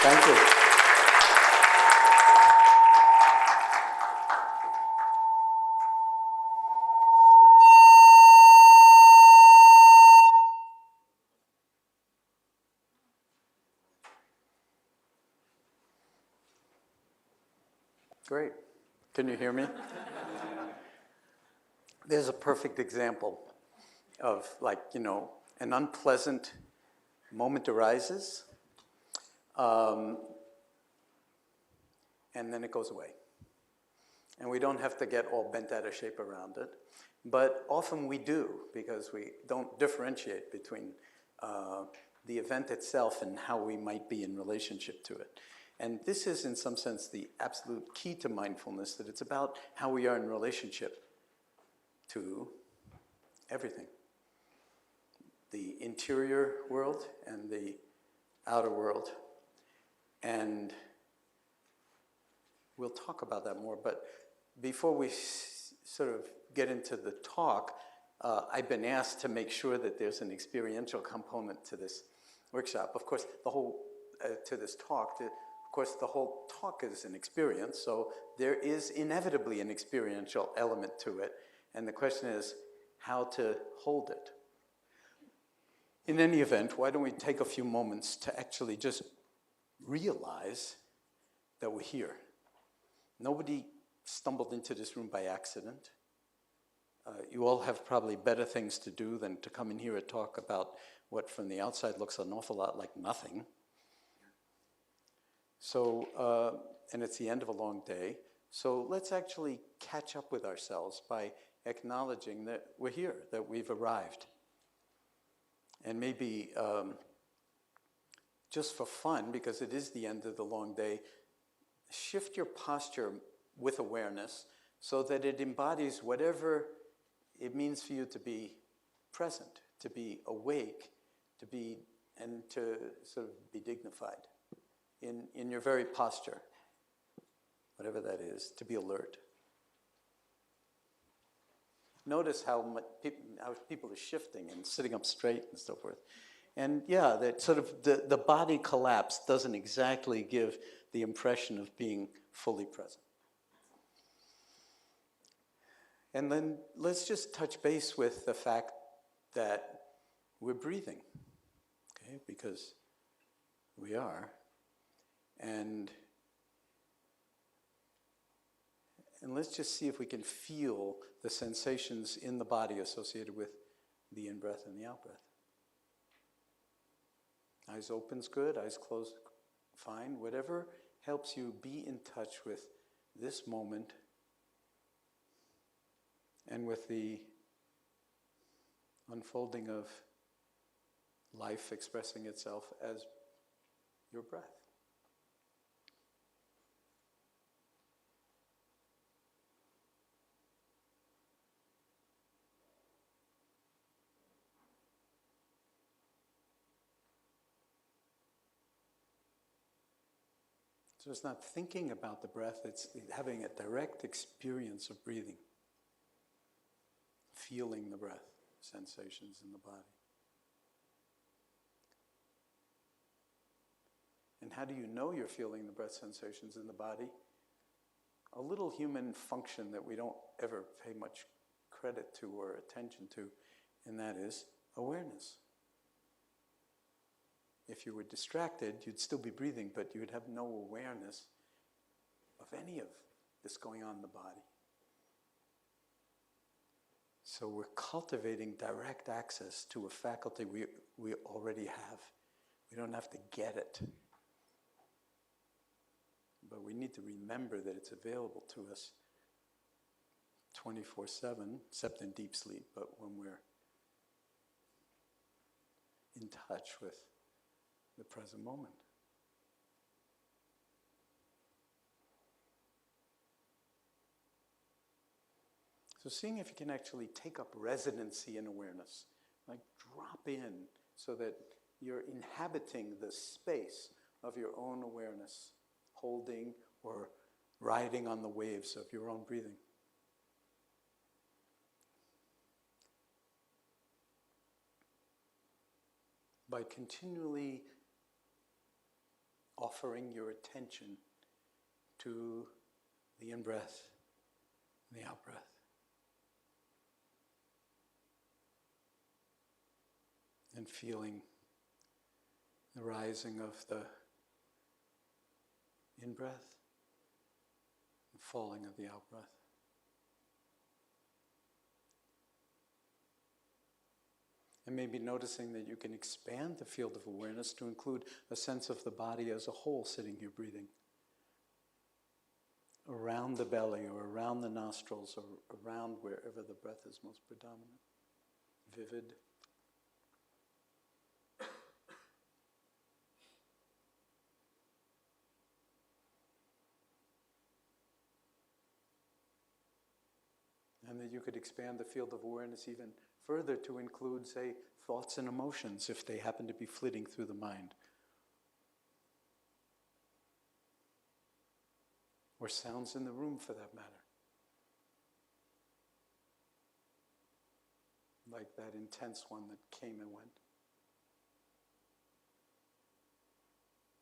Thank you. Great. Can you hear me? There's a perfect example of, like, an unpleasant moment arises, and then it goes away. And we don't have to get all bent out of shape around it. But often we do, because we don't differentiate between the event itself and how we might be in relationship to it. And this is, in some sense, the absolute key to mindfulness, that it's about how we are in relationship to everything. The interior world and the outer world. And we'll talk about that more, but before we sort of get into the talk, I've been asked to make sure that there's an experiential component to this workshop. Of course, the whole talk is an experience, so there is inevitably an experiential element to it, and the question is how to hold it. In any event, why don't we take a few moments to actually just realize that we're here. Nobody stumbled into this room by accident. You all have probably better things to do than to come in here and talk about what from the outside looks an awful lot like nothing. So, and it's the end of a long day. So let's actually catch up with ourselves by acknowledging that we're here, that we've arrived. And maybe just for fun, because it is the end of the long day, shift your posture with awareness so that it embodies whatever it means for you to be present, to be awake, and to sort of be dignified in your very posture, whatever that is, to be alert. Notice how people are shifting and sitting up straight and so forth. And yeah, that sort of the body collapse doesn't exactly give the impression of being fully present. And then let's just touch base with the fact that we're breathing, okay? Because we are. And let's just see if we can feel the sensations in the body associated with the in-breath and the out-breath. Eyes open's good, eyes closed, fine. Whatever helps you be in touch with this moment and with the unfolding of life expressing itself as your breath. So it's not thinking about the breath, it's having a direct experience of breathing. Feeling the breath, sensations in the body. And how do you know you're feeling the breath sensations in the body? A little human function that we don't ever pay much credit to or attention to, and that is awareness. If you were distracted, you'd still be breathing, but you would have no awareness of any of this going on in the body. So we're cultivating direct access to a faculty we already have. We don't have to get it. But we need to remember that it's available to us 24/7, except in deep sleep, but when we're in touch with the present moment. So seeing if you can actually take up residency in awareness, like drop in so that you're inhabiting the space of your own awareness, holding or riding on the waves of your own breathing. By continually offering your attention to the in-breath and the out-breath. And feeling the rising of the in-breath, the falling of the out-breath. And maybe noticing that you can expand the field of awareness to include a sense of the body as a whole sitting here breathing. Around the belly or around the nostrils or around wherever the breath is most predominant. Vivid. And that you could expand the field of awareness even further to include, say, thoughts and emotions if they happen to be flitting through the mind. Or sounds in the room for that matter. Like that intense one that came and went.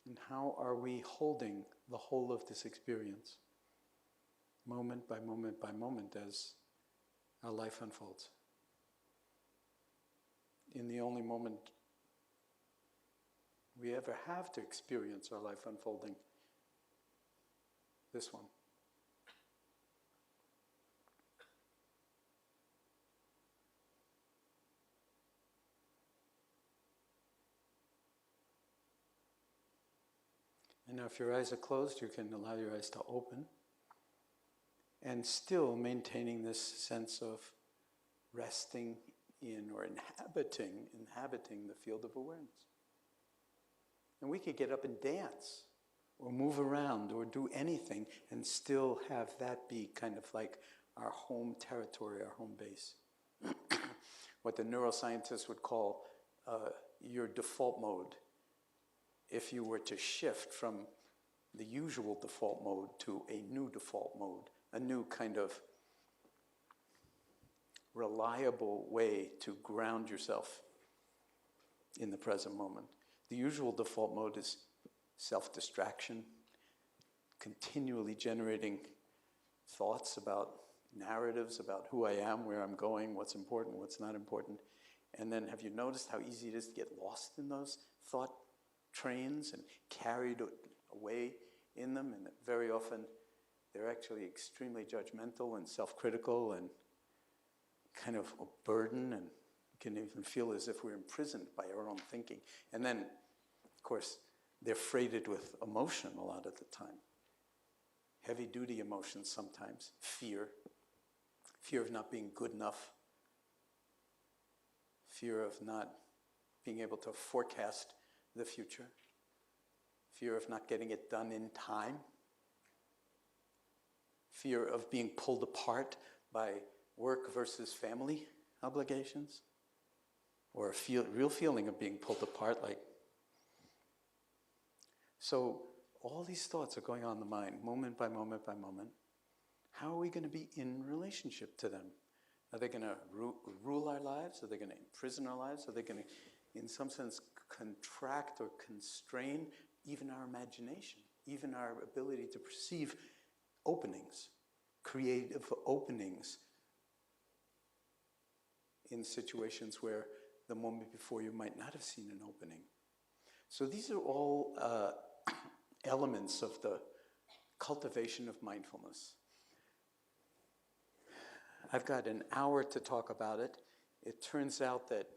And how are we holding the whole of this experience, moment by moment by moment, as our life unfolds? In the only moment we ever have to experience our life unfolding, this one. And now if your eyes are closed, you can allow your eyes to open, and still maintaining this sense of resting in or inhabiting the field of awareness. And we could get up and dance or move around or do anything and still have that be kind of like our home territory, our home base. What the neuroscientists would call your default mode. If you were to shift from the usual default mode to a new default mode, a new kind of reliable way to ground yourself in the present moment. The usual default mode is self-distraction, continually generating thoughts about narratives about who I am, where I'm going, what's important, what's not important. And then have you noticed how easy it is to get lost in those thought trains and carried away in them? And very often they're actually extremely judgmental and self-critical and kind of a burden, and can even feel as if we're imprisoned by our own thinking. And then, of course, they're freighted with emotion a lot of the time. Heavy-duty emotions sometimes. Fear of not being good enough. Fear of not being able to forecast the future. Fear of not getting it done in time. Fear of being pulled apart by work versus family obligations. Or a real feeling of being pulled apart, like. So all these thoughts are going on in the mind, moment by moment by moment. How are we going to be in relationship to them? Are they going to rule our lives? Are they going to imprison our lives? Are they going to, in some sense, contract or constrain even our imagination, even our ability to perceive openings, creative openings in situations where the moment before you might not have seen an opening? So these are all elements of the cultivation of mindfulness. I've got an hour to talk about it. It turns out that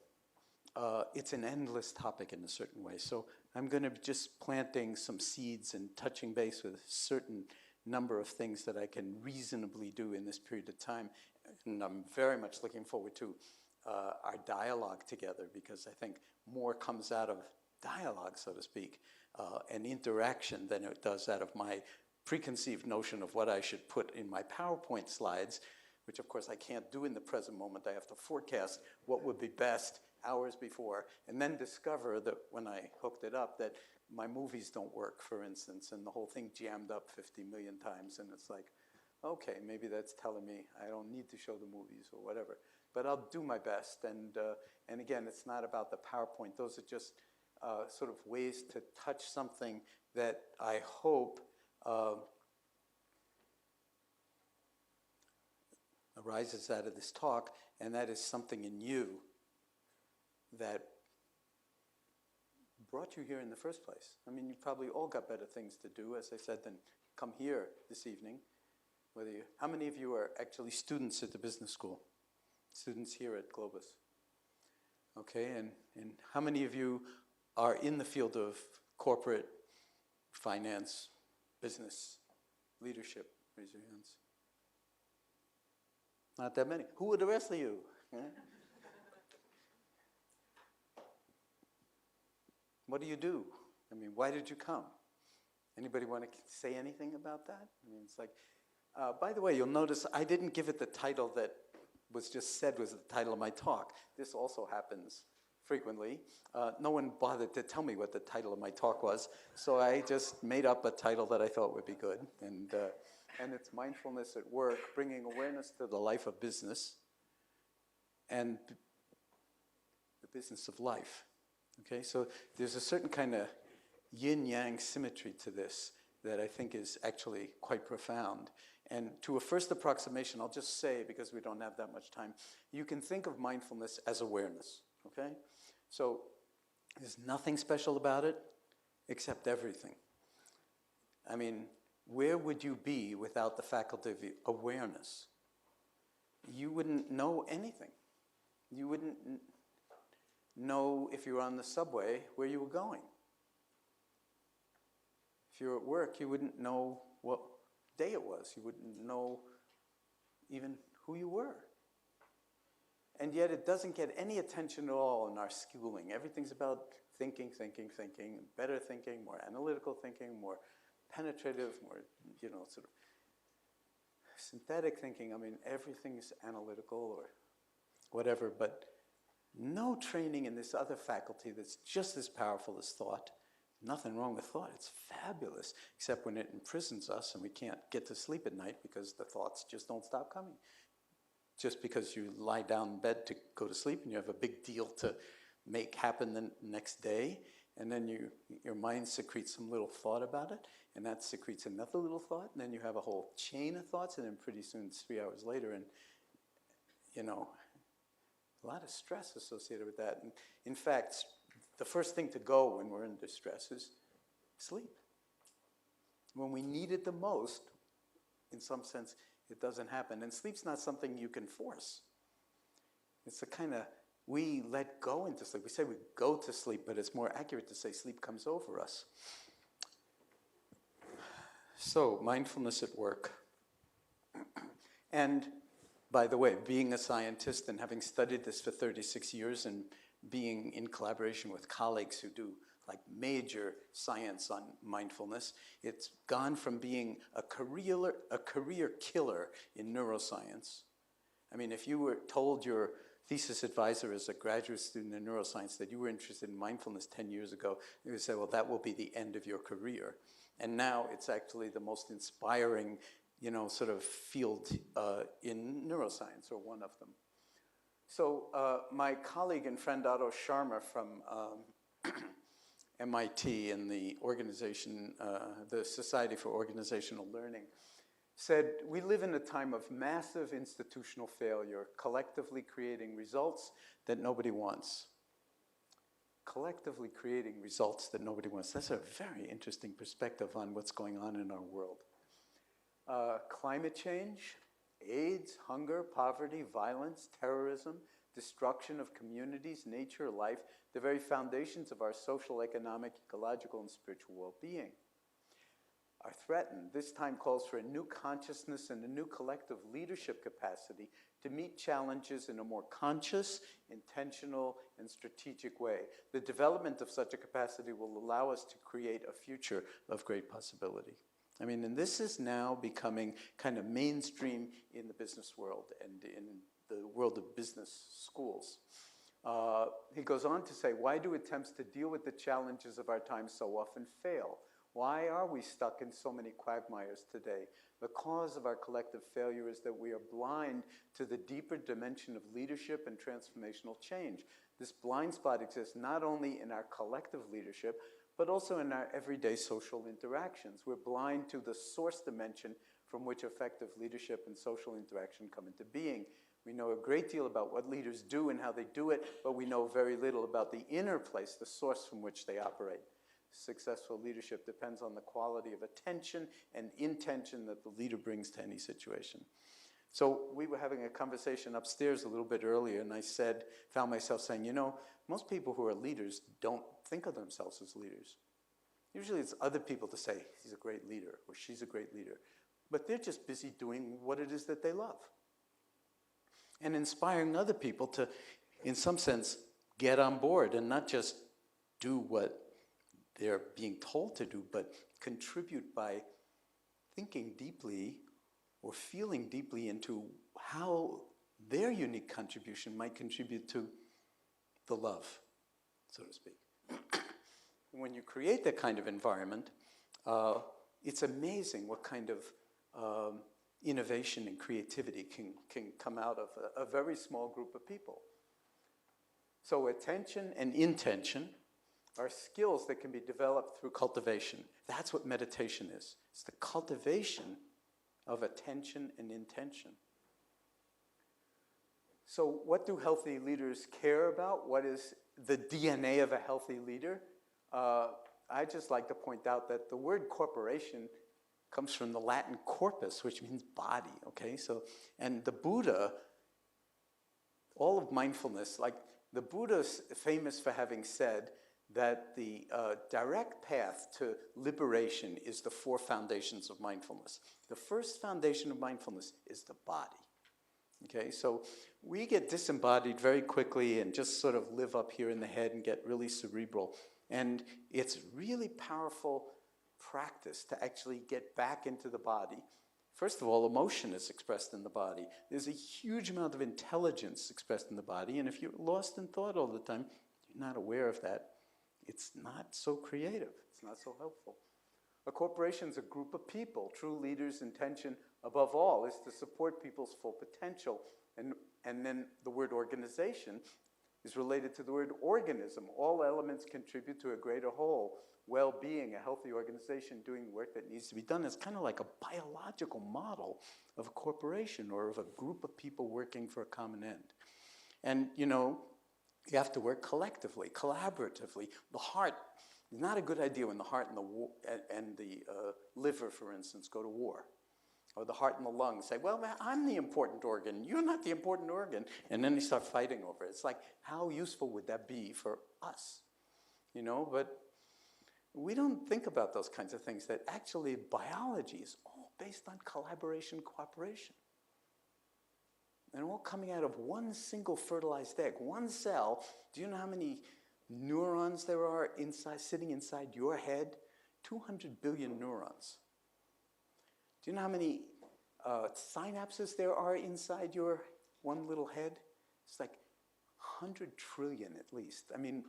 it's an endless topic in a certain way. So I'm going to be just planting some seeds and touching base with a certain number of things that I can reasonably do in this period of time. And I'm very much looking forward to our dialogue together, because I think more comes out of dialogue, so to speak, and interaction than it does out of my preconceived notion of what I should put in my PowerPoint slides, which of course I can't do in the present moment. I have to forecast what would be best hours before, and then discover that when I hooked it up that my movies don't work, for instance, and the whole thing jammed up 50 million times, and it's like, okay, maybe that's telling me I don't need to show the movies or whatever. But I'll do my best, and again, it's not about the PowerPoint. Those are just sort of ways to touch something that I hope arises out of this talk, and that is something in you that brought you here in the first place. I mean, you probably all got better things to do, as I said, than come here this evening. How many of you are actually students at the business school? Students here at Globus? Okay, and how many of you are in the field of corporate finance, business, leadership? Raise your hands. Not that many. Who are the rest of you? Yeah? What do you do? I mean, why did you come? Anybody want to say anything about that? I mean, it's like, by the way, you'll notice I didn't give it the title that was just said was the title of my talk. This also happens frequently. No one bothered to tell me what the title of my talk was, so I just made up a title that I thought would be good. And it's Mindfulness at Work, bringing awareness to the life of business and the business of life. Okay, so there's a certain kind of yin-yang symmetry to this that I think is actually quite profound. And to a first approximation, I'll just say, because we don't have that much time, you can think of mindfulness as awareness, okay? So there's nothing special about it except everything. I mean, where would you be without the faculty of awareness? You wouldn't know anything. You wouldn't know if you were on the subway where you were going. If you're at work, you wouldn't know what day it was. You wouldn't know even who you were. And yet it doesn't get any attention at all in our schooling. Everything's about thinking, better thinking, more analytical thinking, more penetrative, more, sort of synthetic thinking. I mean, everything's analytical or whatever, but no training in this other faculty that's just as powerful as thought. Nothing wrong with thought. It's fabulous, except when it imprisons us and we can't get to sleep at night because the thoughts just don't stop coming. Just because you lie down in bed to go to sleep and you have a big deal to make happen the next day, and then your mind secretes some little thought about it, and that secretes another little thought, and then you have a whole chain of thoughts, and then pretty soon it's 3 hours later, and a lot of stress associated with that. And in fact, the first thing to go when we're in distress is sleep. When we need it the most, in some sense, it doesn't happen. And sleep's not something you can force. It's a kind of, we let go into sleep. We say we go to sleep, but it's more accurate to say sleep comes over us. So, mindfulness at work. And by the way, being a scientist and having studied this for 36 years and being in collaboration with colleagues who do like major science on mindfulness, it's gone from being a career killer in neuroscience. I mean, if you were told your thesis advisor as a graduate student in neuroscience that you were interested in mindfulness 10 years ago, you would say, well, that will be the end of your career. And now it's actually the most inspiring, sort of field in neuroscience, or one of them. So my colleague and friend Otto Scharmer from MIT and the organization, the Society for Organizational Learning, said, we live in a time of massive institutional failure, collectively creating results that nobody wants. Collectively creating results that nobody wants. That's a very interesting perspective on what's going on in our world. Climate change, AIDS, hunger, poverty, violence, terrorism, destruction of communities, nature, life, the very foundations of our social, economic, ecological, and spiritual well-being are threatened. This time calls for a new consciousness and a new collective leadership capacity to meet challenges in a more conscious, intentional, and strategic way. The development of such a capacity will allow us to create a future of great possibility. I mean, and this is now becoming kind of mainstream in the business world and in the world of business schools. He goes on to say, why do attempts to deal with the challenges of our time so often fail? Why are we stuck in so many quagmires today? The cause of our collective failure is that we are blind to the deeper dimension of leadership and transformational change. This blind spot exists not only in our collective leadership, but also in our everyday social interactions. We're blind to the source dimension from which effective leadership and social interaction come into being. We know a great deal about what leaders do and how they do it, but we know very little about the inner place, the source from which they operate. Successful leadership depends on the quality of attention and intention that the leader brings to any situation. So we were having a conversation upstairs a little bit earlier, and I found myself saying, you know, most people who are leaders don't think of themselves as leaders. Usually it's other people to say, he's a great leader, or she's a great leader. But they're just busy doing what it is that they love. And inspiring other people to, in some sense, get on board and not just do what they're being told to do, but contribute by thinking deeply or feeling deeply into how their unique contribution might contribute to the love, so to speak. When you create that kind of environment, it's amazing what kind of innovation and creativity can come out of a very small group of people. So attention and intention are skills that can be developed through cultivation. That's what meditation is. It's the cultivation of attention and intention. So what do healthy leaders care about? What is the DNA of a healthy leader? I just like to point out that the word corporation comes from the Latin corpus, which means body, okay? So, and the Buddha, all of mindfulness, like the Buddha's famous for having said that the direct path to liberation is the 4 foundations of mindfulness. The first foundation of mindfulness is the body, okay? So we get disembodied very quickly and just sort of live up here in the head and get really cerebral. And it's really powerful practice to actually get back into the body. First of all, emotion is expressed in the body. There's a huge amount of intelligence expressed in the body, and if you're lost in thought all the time, you're not aware of that, it's not so creative, it's not so helpful. A corporation is a group of people. True leaders' intention, above all, is to support people's full potential. And then the word organization is related to the word organism. All elements contribute to a greater whole. Well-being, a healthy organization doing the work that needs to be done is kind of like a biological model of a corporation or of a group of people working for a common end. And, you know, you have to work collectively, collaboratively. The heart is not a good idea when the heart and the liver, for instance, go to war. Or the heart and the lungs say, well, I'm the important organ, you're not the important organ. And then they start fighting over it. It's like, how useful would that be for us? You know, but we don't think about those kinds of things, that actually biology is all based on collaboration, cooperation. And all coming out of one single fertilized egg, one cell. Do you know how many neurons there are sitting inside your head? 200 billion neurons. Do you know how many synapses there are inside your one little head? It's like 100 trillion at least. I mean,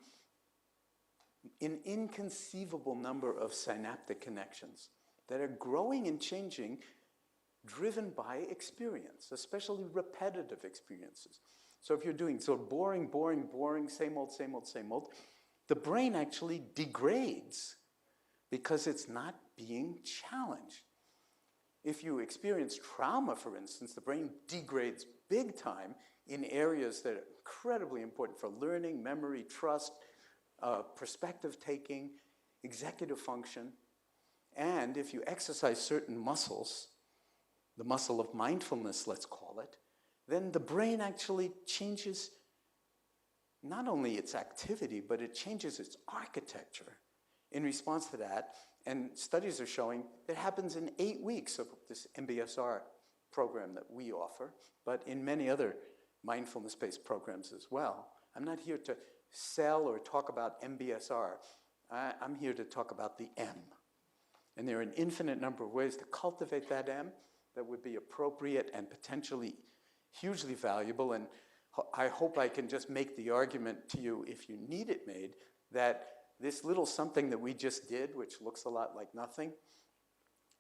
an inconceivable number of synaptic connections that are growing and changing, driven by experience, especially repetitive experiences. So if you're doing boring, same old, the brain actually degrades because it's not being challenged. If you experience trauma, for instance, the brain degrades big time in areas that are incredibly important for learning, memory, trust, perspective taking, executive function. And if you exercise certain muscles, the muscle of mindfulness, let's call it, then the brain actually changes not only its activity, but it changes its architecture in response to that. And studies are showing that happens in 8 weeks of this MBSR program that we offer, but in many other mindfulness-based programs as well. I'm not here to sell or talk about MBSR. I'm here to talk about the M. And there are an infinite number of ways to cultivate that M that would be appropriate and potentially hugely valuable. And I hope I can just make the argument to you, if you need it made, that this little something that we just did, which looks a lot like nothing,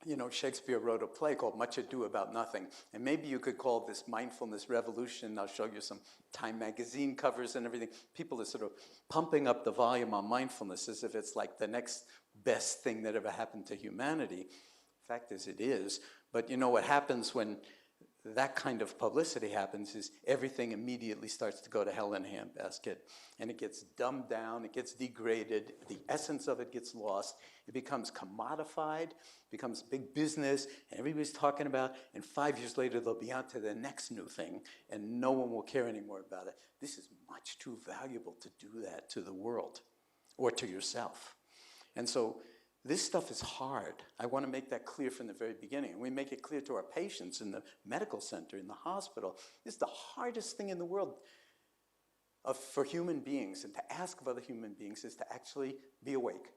you know, Shakespeare wrote a play called Much Ado About Nothing. And maybe you could call this mindfulness revolution. I'll show you some Time magazine covers and everything. People are sort of pumping up the volume on mindfulness as if it's like the next best thing that ever happened to humanity. Fact is, it is. But you know what happens when that kind of publicity happens is everything immediately starts to go to hell in a handbasket. And it gets dumbed down, it gets degraded, the essence of it gets lost, it becomes commodified, becomes big business, and everybody's talking about, and 5 years later they'll be on to the next new thing, and no one will care anymore about it. This is much too valuable to do that to the world, or to yourself. And so, this stuff is hard. I want to make that clear from the very beginning. And we make it clear to our patients in the medical center, in the hospital. This is the hardest thing in the world for human beings, and to ask of other human beings is to actually be awake,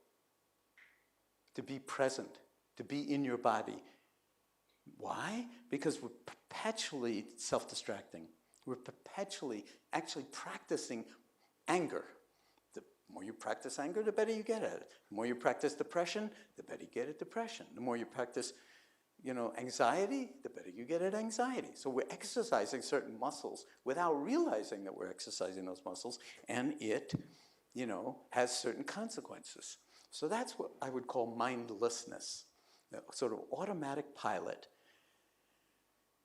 to be present, to be in your body. Why? Because we're perpetually self-distracting. We're perpetually actually practicing anger. The more you practice anger, the better you get at it. The more you practice depression, the better you get at depression. The more you practice, you know, anxiety, the better you get at anxiety. So we're exercising certain muscles without realizing that we're exercising those muscles, and it, you know, has certain consequences. So that's what I would call mindlessness, the sort of automatic pilot.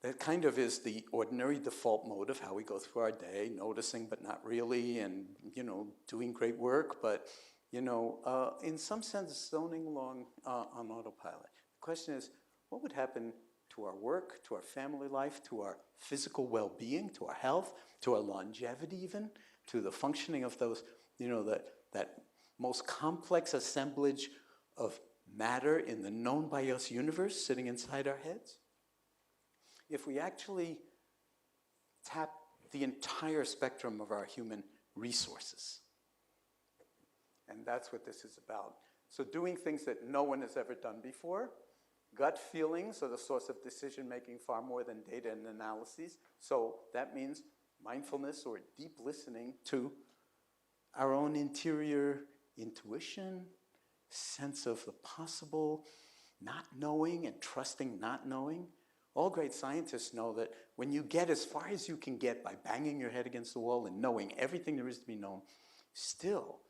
That kind of is the ordinary default mode of how we go through our day, noticing but not really, and, you know, doing great work, but, you know, in some sense, zoning along on autopilot. The question is, what would happen to our work, to our family life, to our physical well-being, to our health, to our longevity even, to the functioning of those, you know, that most complex assemblage of matter in the known by us universe sitting inside our heads? If we actually tap the entire spectrum of our human resources. And that's what this is about. So doing things that no one has ever done before. Gut feelings are the source of decision-making far more than data and analyses. So that means mindfulness or deep listening to our own interior intuition, sense of the possible, not knowing and trusting not knowing. All great scientists know that when you get as far as you can get by banging your head against the wall and knowing everything there is to be known, still,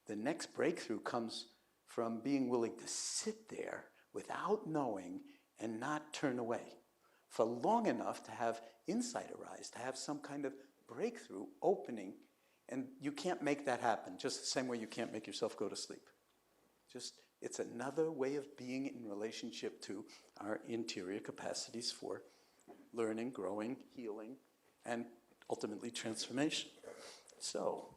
the next breakthrough comes from being willing to sit there without knowing and not turn away for long enough to have insight arise, to have some kind of breakthrough opening. And you can't make that happen, just the same way you can't make yourself go to sleep. It's another way of being in relationship to our interior capacities for learning, growing, healing, and ultimately transformation. So,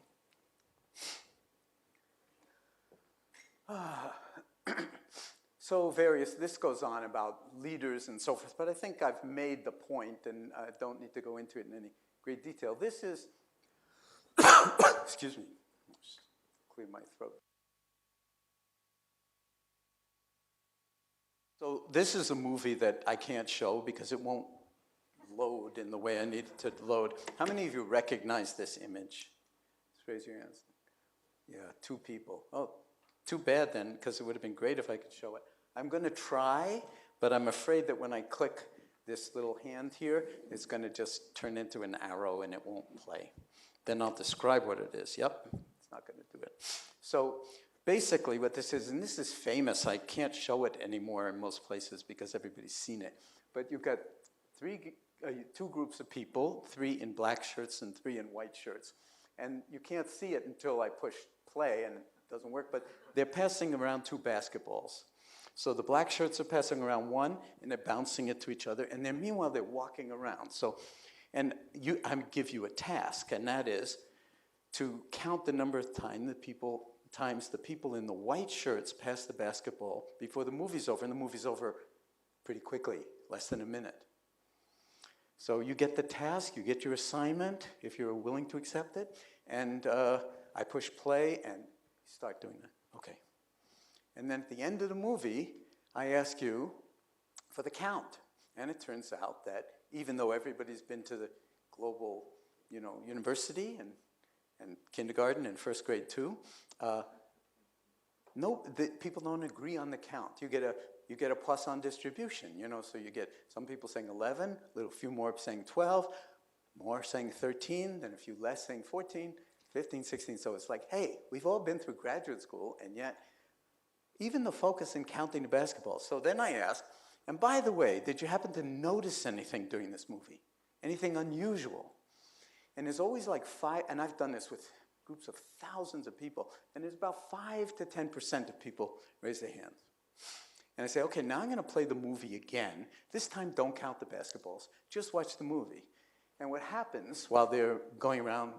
this goes on about leaders and so forth, but I think I've made the point and I don't need to go into it in any great detail. This is, excuse me, just clear my throat. So this is a movie that I can't show because it won't load in the way I need it to load. How many of you recognize this image? Just raise your hands. Yeah, 2 people. Oh, too bad then, because it would have been great if I could show it. I'm going to try, but I'm afraid that when I click this little hand here, it's going to just turn into an arrow and it won't play. Then I'll describe what it is. Yep, it's not going to do it. So basically what this is, and this is famous, I can't show it anymore in most places because everybody's seen it, but you've got 2 groups of people, 3 in black shirts and 3 in white shirts. And you can't see it until I push play and it doesn't work, but they're passing around 2 basketballs. So the black shirts are passing around one and they're bouncing it to each other, and then meanwhile they're walking around. So, and I give you a task, and that is to count the number of times the people in the white shirts pass the basketball before the movie's over, and the movie's over pretty quickly, less than a minute. So you get the task, you get your assignment, if you're willing to accept it, and I push play and start doing that. Okay. And then at the end of the movie, I ask you for the count. And it turns out that even though everybody's been to the global, university and kindergarten and first grade too, No, people don't agree on the count. You get a Poisson distribution, so you get some people saying 11, a few more saying 12, more saying 13, then a few less saying 14, 15, 16. So it's like, hey, we've all been through graduate school, and yet even the focus in counting the basketballs. So then I asked, and by the way, did you happen to notice anything during this movie? Anything unusual? And there's always like 5, and I've done this with groups of thousands of people, and there's about 5 to 10% of people raise their hands. And I say, okay, now I'm going to play the movie again. This time, don't count the basketballs. Just watch the movie. And what happens while they're going around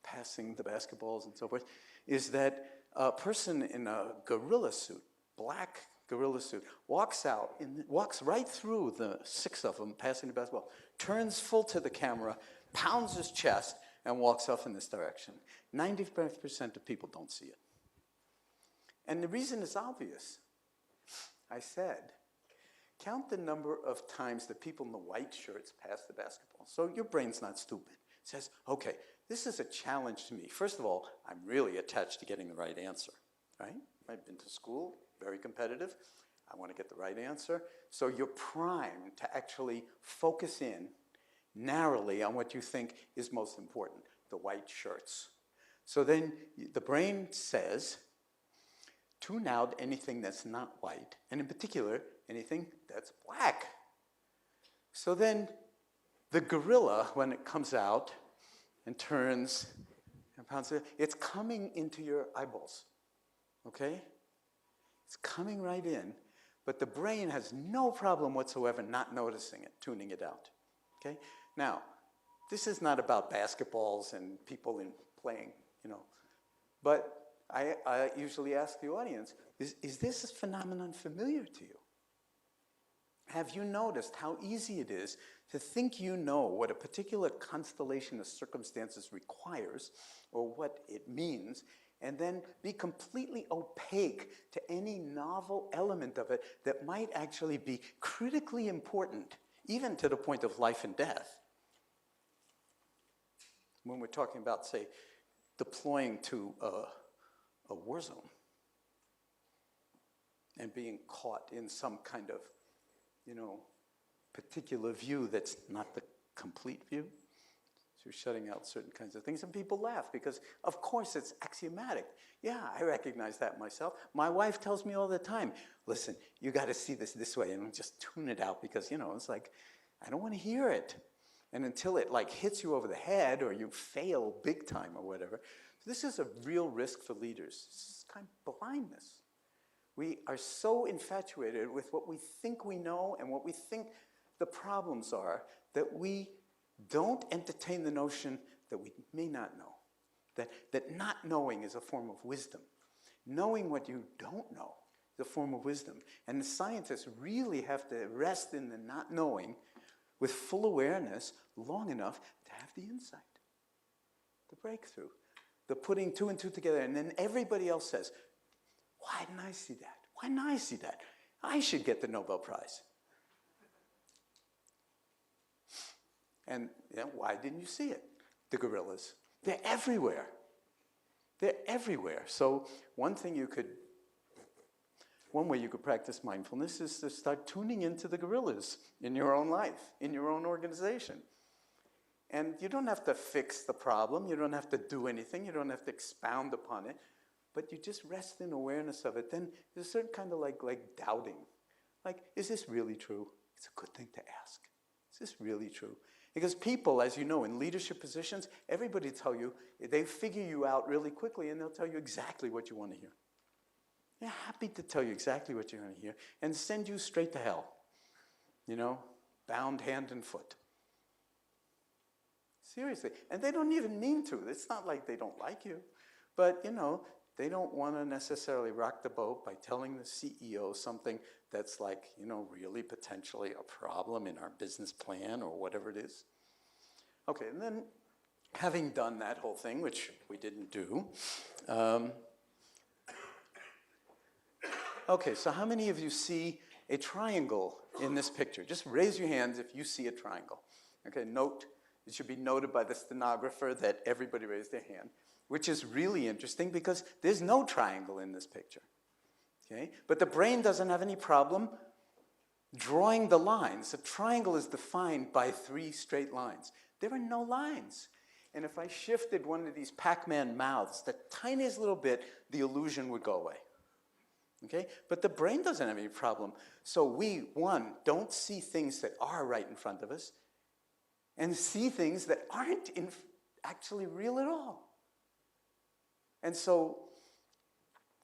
passing the basketballs and so forth is that a person in a gorilla suit, black gorilla suit, walks right through the 6 of them passing the basketball, turns full to the camera, pounds his chest, and walks off in this direction. 95% of people don't see it. And the reason is obvious. I said, count the number of times the people in the white shirts pass the basketball. So your brain's not stupid. It says, okay, this is a challenge to me. First of all, I'm really attached to getting the right answer, right? I've been to school, very competitive. I want to get the right answer. So you're primed to actually focus in narrowly on what you think is most important, the white shirts. So then the brain says, tune out anything that's not white, and in particular, anything that's black. So then the gorilla, when it comes out and turns and pounds it, it's coming into your eyeballs, okay? It's coming right in, but the brain has no problem whatsoever not noticing it, tuning it out, okay? Now, this is not about basketballs and people playing, but I usually ask the audience, is this phenomenon familiar to you? Have you noticed how easy it is to think you know what a particular constellation of circumstances requires or what it means, and then be completely opaque to any novel element of it that might actually be critically important, even to the point of life and death? When we're talking about, say, deploying to a war zone and being caught in some kind of, particular view that's not the complete view. So you're shutting out certain kinds of things, and people laugh because, of course, it's axiomatic. Yeah, I recognize that myself. My wife tells me all the time, listen, you got to see this way, and just tune it out because, it's like, I don't want to hear it. And until it hits you over the head or you fail big time or whatever. This is a real risk for leaders. This is kind of blindness. We are so infatuated with what we think we know and what we think the problems are that we don't entertain the notion that we may not know, that not knowing is a form of wisdom. Knowing what you don't know is a form of wisdom. And the scientists really have to rest in the not knowing with full awareness long enough to have the insight, the breakthrough, the putting 2 and 2 together, and then everybody else says, why didn't I see that? Why didn't I see that? I should get the Nobel Prize. And why didn't you see it? The gorillas. They're everywhere. They're everywhere. So one way you could practice mindfulness is to start tuning into the gorillas in your own life, in your own organization. And you don't have to fix the problem. You don't have to do anything. You don't have to expound upon it. But you just rest in awareness of it. Then there's a certain kind of like doubting. Like, is this really true? It's a good thing to ask. Is this really true? Because people, as you know, in leadership positions, everybody tell you, they figure you out really quickly and they'll tell you exactly what you want to hear. They're happy to tell you exactly what you want to hear and send you straight to hell. Bound hand and foot. Seriously. And they don't even mean to. It's not like they don't like you. But, they don't want to necessarily rock the boat by telling the CEO something that's really potentially a problem in our business plan or whatever it is. Okay, and then having done that whole thing, which we didn't do, okay, so how many of you see a triangle in this picture? Just raise your hands if you see a triangle. Okay, it should be noted by the stenographer that everybody raised their hand, which is really interesting because there's no triangle in this picture. Okay? But the brain doesn't have any problem drawing the lines. A triangle is defined by 3 straight lines. There are no lines. And if I shifted one of these Pac-Man mouths the tiniest little bit, the illusion would go away. Okay? But the brain doesn't have any problem. So we, one, don't see things that are right in front of us, and see things that aren't actually real at all. And so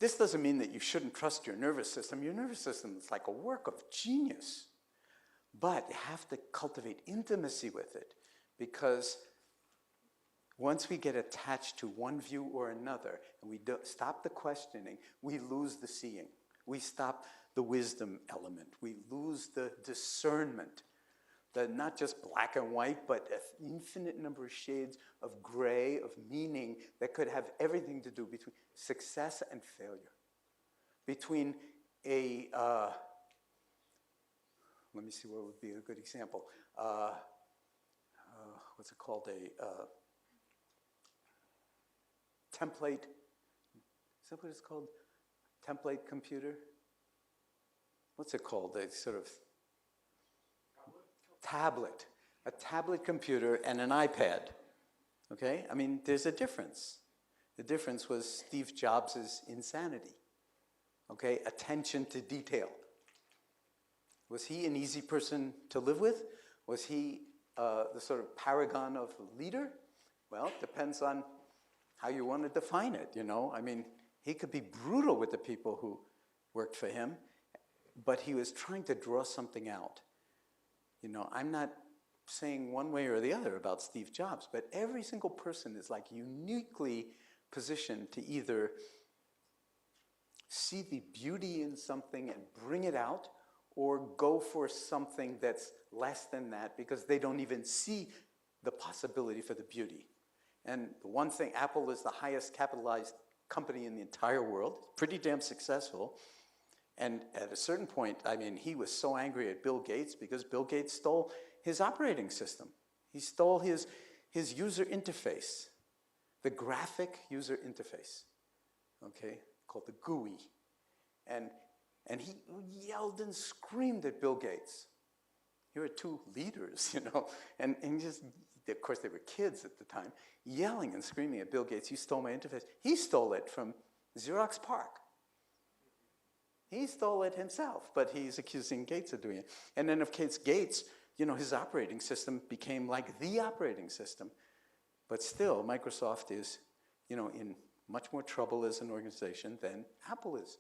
this doesn't mean that you shouldn't trust your nervous system. Your nervous system is like a work of genius. But you have to cultivate intimacy with it, because once we get attached to one view or another, and we stop the questioning, we lose the seeing. We stop the wisdom element. We lose the discernment. Not just black and white, but an infinite number of shades of gray, of meaning that could have everything to do between success and failure. Between a, let me see what would be a good example. What's it called? A template, is that what it's called? Template computer? What's it called? A sort of tablet. A tablet computer and an iPad. Okay? I mean, there's a difference. The difference was Steve Jobs' insanity. Okay? Attention to detail. Was he an easy person to live with? Was he the sort of paragon of a leader? Well, it depends on how you want to define it, you know? I mean, he could be brutal with the people who worked for him, but he was trying to draw something out. You know, I'm not saying one way or the other about Steve Jobs, but every single person is like uniquely positioned to either see the beauty in something and bring it out, or go for something that's less than that because they don't even see the possibility for the beauty. And the one thing, Apple is the highest capitalized company in the entire world, pretty damn successful. And at a certain point, I mean, he was so angry at Bill Gates because Bill Gates stole his operating system. He stole his user interface, the graphic user interface, okay, called the GUI. And he yelled and screamed at Bill Gates. Here are 2 leaders, you know, and just, of course, they were kids at the time, yelling and screaming at Bill Gates, "You stole my interface." He stole it from Xerox PARC. He stole it himself, but he's accusing Gates of doing it. And then of Gates, you know, his operating system became like the operating system. But still, Microsoft is, you know, in much more trouble as an organization than Apple is.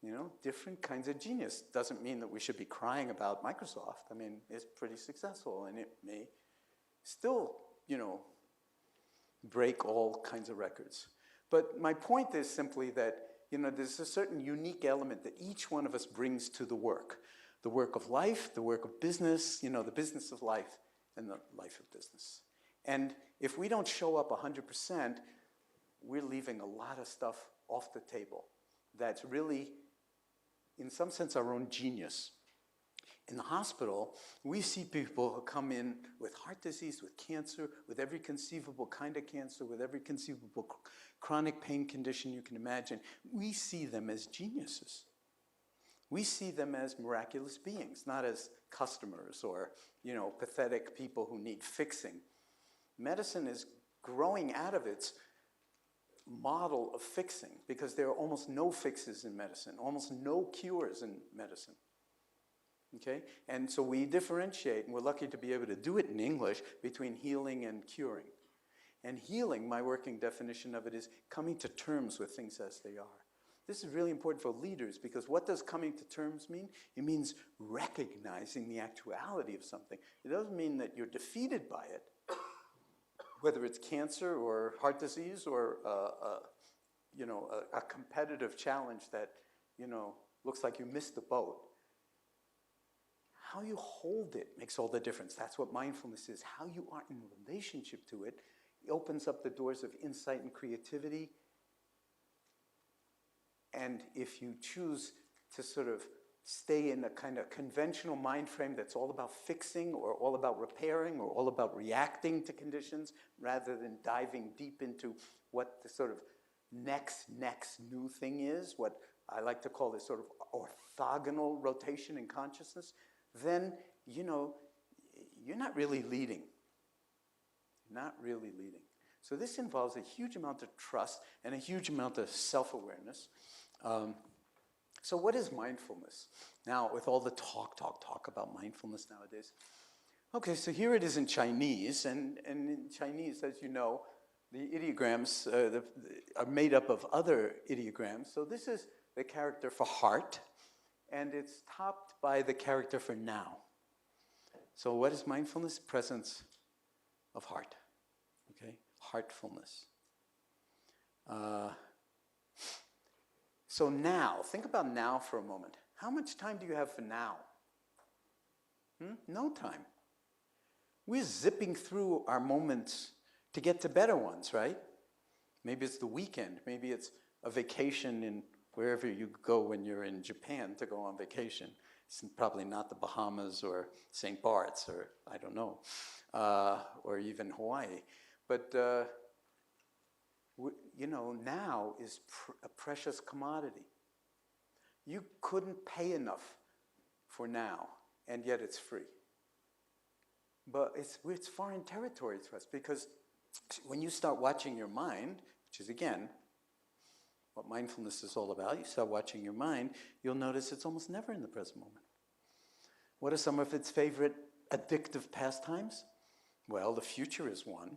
You know, different kinds of genius. Doesn't mean that we should be crying about Microsoft. I mean, it's pretty successful, and it may still, you know, break all kinds of records. But my point is simply that, you know, there's a certain unique element that each one of us brings to the work of life, the work of business, you know, the business of life and the life of business. And if we don't show up 100%, we're leaving a lot of stuff off the table that's really, in some sense, our own genius. In the hospital, we see people who come in with heart disease, with cancer, with every conceivable kind of cancer, with every conceivable chronic pain condition you can imagine. We see them as geniuses. We see them as miraculous beings, not as customers or, you know, pathetic people who need fixing. Medicine is growing out of its model of fixing because there are almost no fixes in medicine, almost no cures in medicine. Okay? And so we differentiate, and we're lucky to be able to do it in English, between healing and curing. And healing, my working definition of it, is coming to terms with things as they are. This is really important for leaders, because what does coming to terms mean? It means recognizing the actuality of something. It doesn't mean that you're defeated by it, whether it's cancer or heart disease or you know, a competitive challenge that, you know, looks like you missed the boat. How you hold it makes all the difference. That's what mindfulness is. How you are in relationship to it opens up the doors of insight and creativity. And if you choose to sort of stay in a kind of conventional mind frame that's all about fixing or all about repairing or all about reacting to conditions rather than diving deep into what the sort of next new thing is, what I like to call this sort of orthogonal rotation in consciousness, then, you know, you're not really leading. Not really leading. So this involves a huge amount of trust and a huge amount of self-awareness. So what is mindfulness? Now, with all the talk about mindfulness nowadays. Okay, so here it is in Chinese, and in Chinese, as you know, the ideograms are made up of other ideograms. So this is the character for heart, and it's topped by the character for now. So what is mindfulness? Presence of heart, okay? Heartfulness. So now, think about now for a moment. How much time do you have for now? No time. We're zipping through our moments to get to better ones, right? Maybe it's the weekend. Maybe it's a vacation in wherever you go when you're in Japan to go on vacation. It's probably not the Bahamas or St. Bart's or I don't know, or even Hawaii. But, you know, now is a precious commodity. You couldn't pay enough for now, and yet it's free. But it's foreign territory to us, because when you start watching your mind, which is, again, what mindfulness is all about, you start watching your mind, you'll notice it's almost never in the present moment. What are some of its favorite addictive pastimes? Well, the future is one.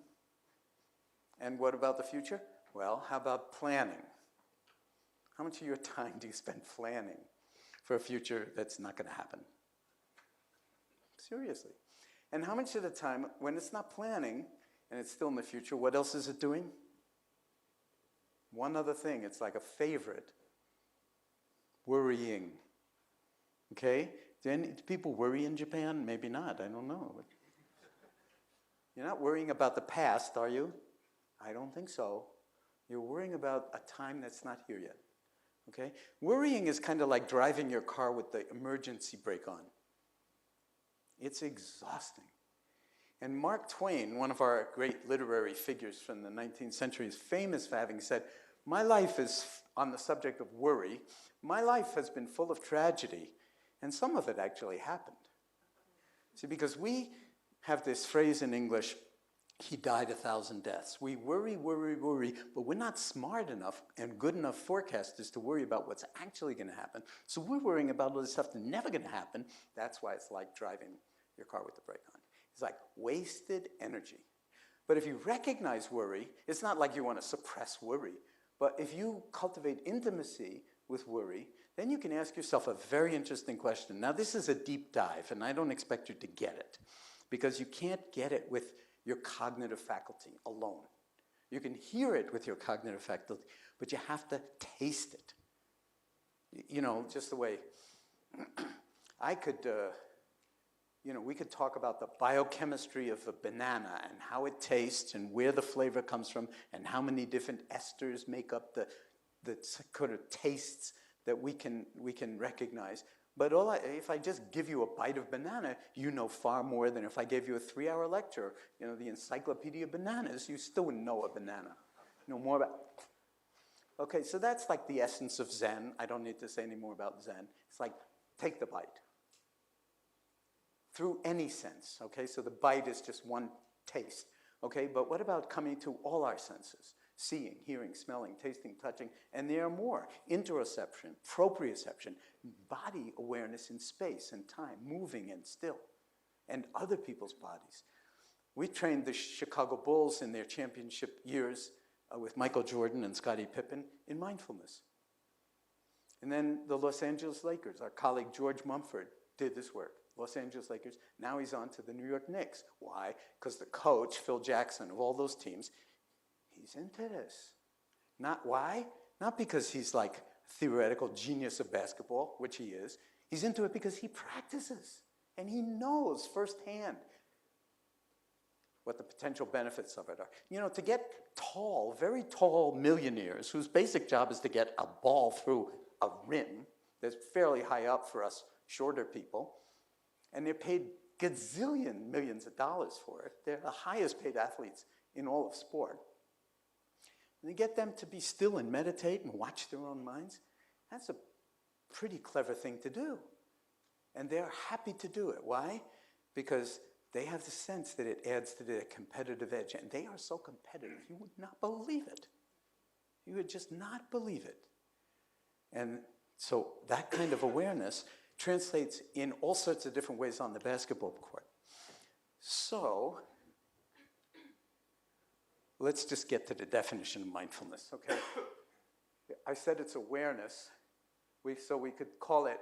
And what about the future? Well, how about planning? How much of your time do you spend planning for a future that's not going to happen? Seriously. And how much of the time, when it's not planning, and it's still in the future, what else is it doing? One other thing, it's like a favorite. Worrying. Okay? Do people worry in Japan? Maybe not, I don't know. You're not worrying about the past, are you? I don't think so. You're worrying about a time that's not here yet. Okay? Worrying is kind of like driving your car with the emergency brake on. It's exhausting. And Mark Twain, one of our great literary figures from the 19th century, is famous for having said, my life is, on the subject of worry, my life has been full of tragedy, and some of it actually happened. See, because we have this phrase in English, he died 1,000 deaths. We worry, but we're not smart enough and good enough forecasters to worry about what's actually going to happen. So we're worrying about all this stuff that's never going to happen. That's why it's like driving your car with the brake on. It's like wasted energy. But if you recognize worry, it's not like you want to suppress worry, but if you cultivate intimacy with worry, then you can ask yourself a very interesting question. Now, this is a deep dive, and I don't expect you to get it, because you can't get it with your cognitive faculty alone. You can hear it with your cognitive faculty, but you have to taste it. You know, just the way I could, you know, we could talk about the biochemistry of a banana and how it tastes and where the flavor comes from and how many different esters make up the kind of tastes that we can recognize. But if I just give you a bite of banana, you know far more than if I gave you a 3-hour lecture, you know, the Encyclopedia of Bananas, you still wouldn't know a banana. You know more about. Okay, so that's like the essence of Zen. I don't need to say any more about Zen. It's like, take the bite. Through any sense, okay? So the bite is just one taste, okay? But what about coming to all our senses? Seeing, hearing, smelling, tasting, touching, and there are more. Interoception, proprioception, body awareness in space and time, moving and still, and other people's bodies. We trained the Chicago Bulls in their championship years with Michael Jordan and Scottie Pippen in mindfulness. And then the Los Angeles Lakers, our colleague George Mumford did this work. Los Angeles Lakers, now he's on to the New York Knicks. Why? Because the coach, Phil Jackson, of all those teams, he's into this. Not why? Not because he's like a theoretical genius of basketball, which he is. He's into it because he practices and he knows firsthand what the potential benefits of it are. You know, to get tall, very tall millionaires whose basic job is to get a ball through a rim that's fairly high up for us shorter people, and they're paid gazillion millions of dollars for it. They're the highest paid athletes in all of sport. and you get them to be still and meditate and watch their own minds, that's a pretty clever thing to do. And they're happy to do it. Why? Because they have the sense that it adds to their competitive edge. And they are so competitive, you would not believe it. You would just not believe it. And so that kind of awareness translates in all sorts of different ways on the basketball court. So let's just get to the definition of mindfulness, okay? I said it's awareness. So we could call it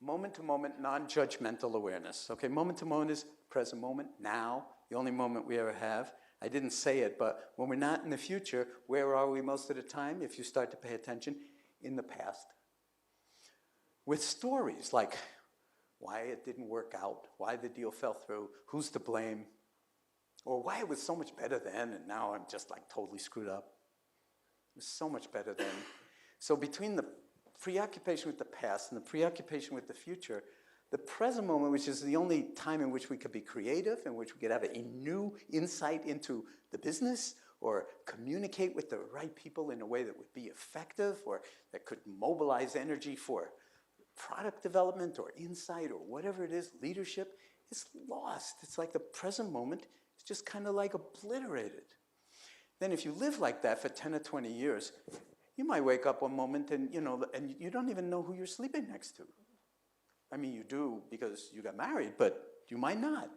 moment-to-moment, non-judgmental awareness. Okay, moment-to-moment is present moment, now, the only moment we ever have. I didn't say it, but when we're not in the future, where are we most of the time, if you start to pay attention? In the past. With stories like why it didn't work out, why the deal fell through, who's to blame, or why it was so much better then and now I'm just like totally screwed up. It was so much better then. So between the preoccupation with the past and the preoccupation with the future, the present moment, which is the only time in which we could be creative, in which we could have a new insight into the business, or communicate with the right people in a way that would be effective, or that could mobilize energy for product development or insight or whatever it is, leadership, it's lost. It's like the present moment is just kind of like obliterated. Then if you live like that for 10 or 20 years, you might wake up one moment and you don't even know who you're sleeping next to. I mean, you do because you got married, but you might not.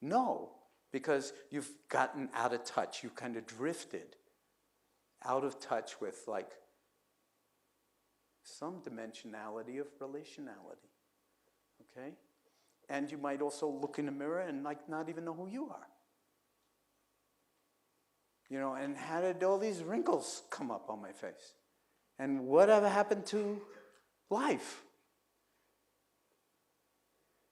No, because you've gotten out of touch. You kind of drifted out of touch with like some dimensionality of relationality, okay? And you might also look in the mirror and like not even know who you are. You know, and how did all these wrinkles come up on my face? And whatever happened to life?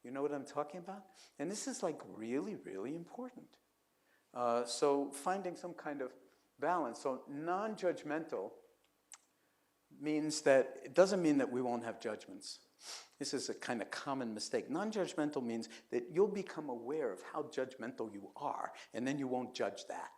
You know what I'm talking about? And this is like really, really important. So finding some kind of balance. So non-judgmental means that, it doesn't mean that we won't have judgments. This is a kind of common mistake. Non-judgmental means that you'll become aware of how judgmental you are, and then you won't judge that.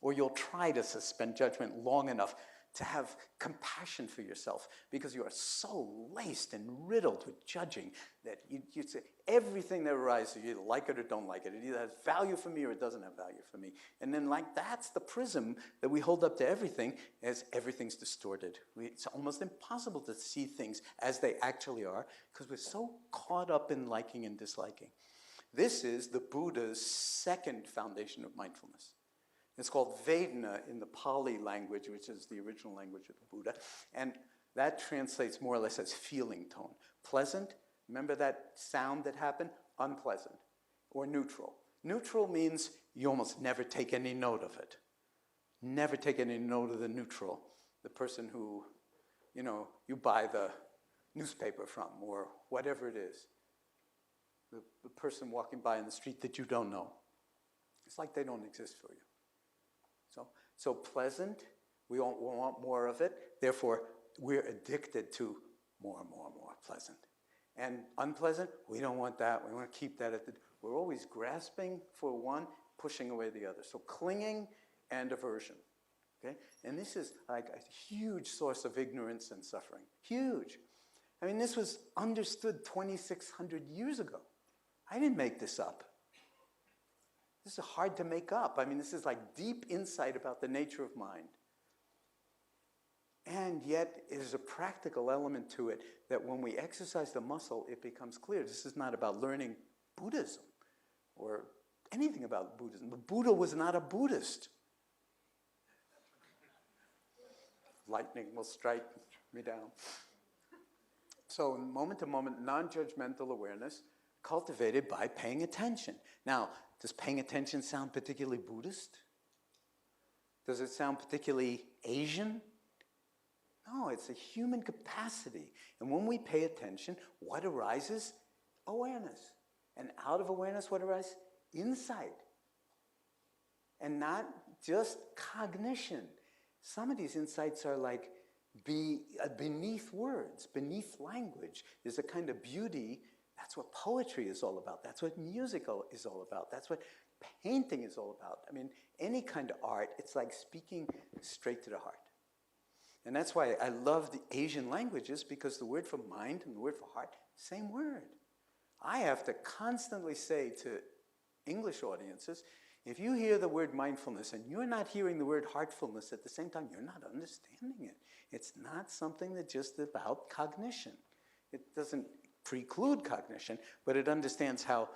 Or you'll try to suspend judgment long enough to have compassion for yourself because you are so laced and riddled with judging that you say everything that arises, you either like it or don't like it. It either has value for me or it doesn't have value for me. And then like that's the prism that we hold up to everything as everything's distorted. It's almost impossible to see things as they actually are because we're so caught up in liking and disliking. This is the Buddha's second foundation of mindfulness. It's called Vedana in the Pali language, which is the original language of the Buddha. And that translates more or less as feeling tone. Pleasant, remember that sound that happened? Unpleasant. Or neutral. Neutral means you almost never take any note of it. Never take any note of the neutral. The person who, you buy the newspaper from or whatever it is. The person walking by in the street that you don't know. It's like they don't exist for you. So pleasant, we want more of it. Therefore, we're addicted to more and more and more pleasant. And unpleasant, we don't want that. We want to keep that we're always grasping for one, pushing away the other. So clinging and aversion. Okay? And this is like a huge source of ignorance and suffering. Huge. I mean, this was understood 2,600 years ago. I didn't make this up. This is hard to make up. I mean, this is like deep insight about the nature of mind. And yet, there's a practical element to it that when we exercise the muscle, it becomes clear. This is not about learning Buddhism or anything about Buddhism. The Buddha was not a Buddhist. Lightning will strike me down. So moment-to-moment, non-judgmental awareness cultivated by paying attention. Now, does paying attention sound particularly Buddhist? Does it sound particularly Asian? No, it's a human capacity. And when we pay attention, what arises? Awareness. And out of awareness, what arises? Insight. And not just cognition. Some of these insights are like beneath words, beneath language. There's a kind of beauty. That's what poetry is all about. That's what music is all about. That's what painting is all about. I mean, any kind of art, it's like speaking straight to the heart. And that's why I love the Asian languages, because the word for mind and the word for heart, same word. I have to constantly say to English audiences, if you hear the word mindfulness and you're not hearing the word heartfulness at the same time, you're not understanding it. It's not something that's just about cognition. It doesn't preclude cognition, but it understands how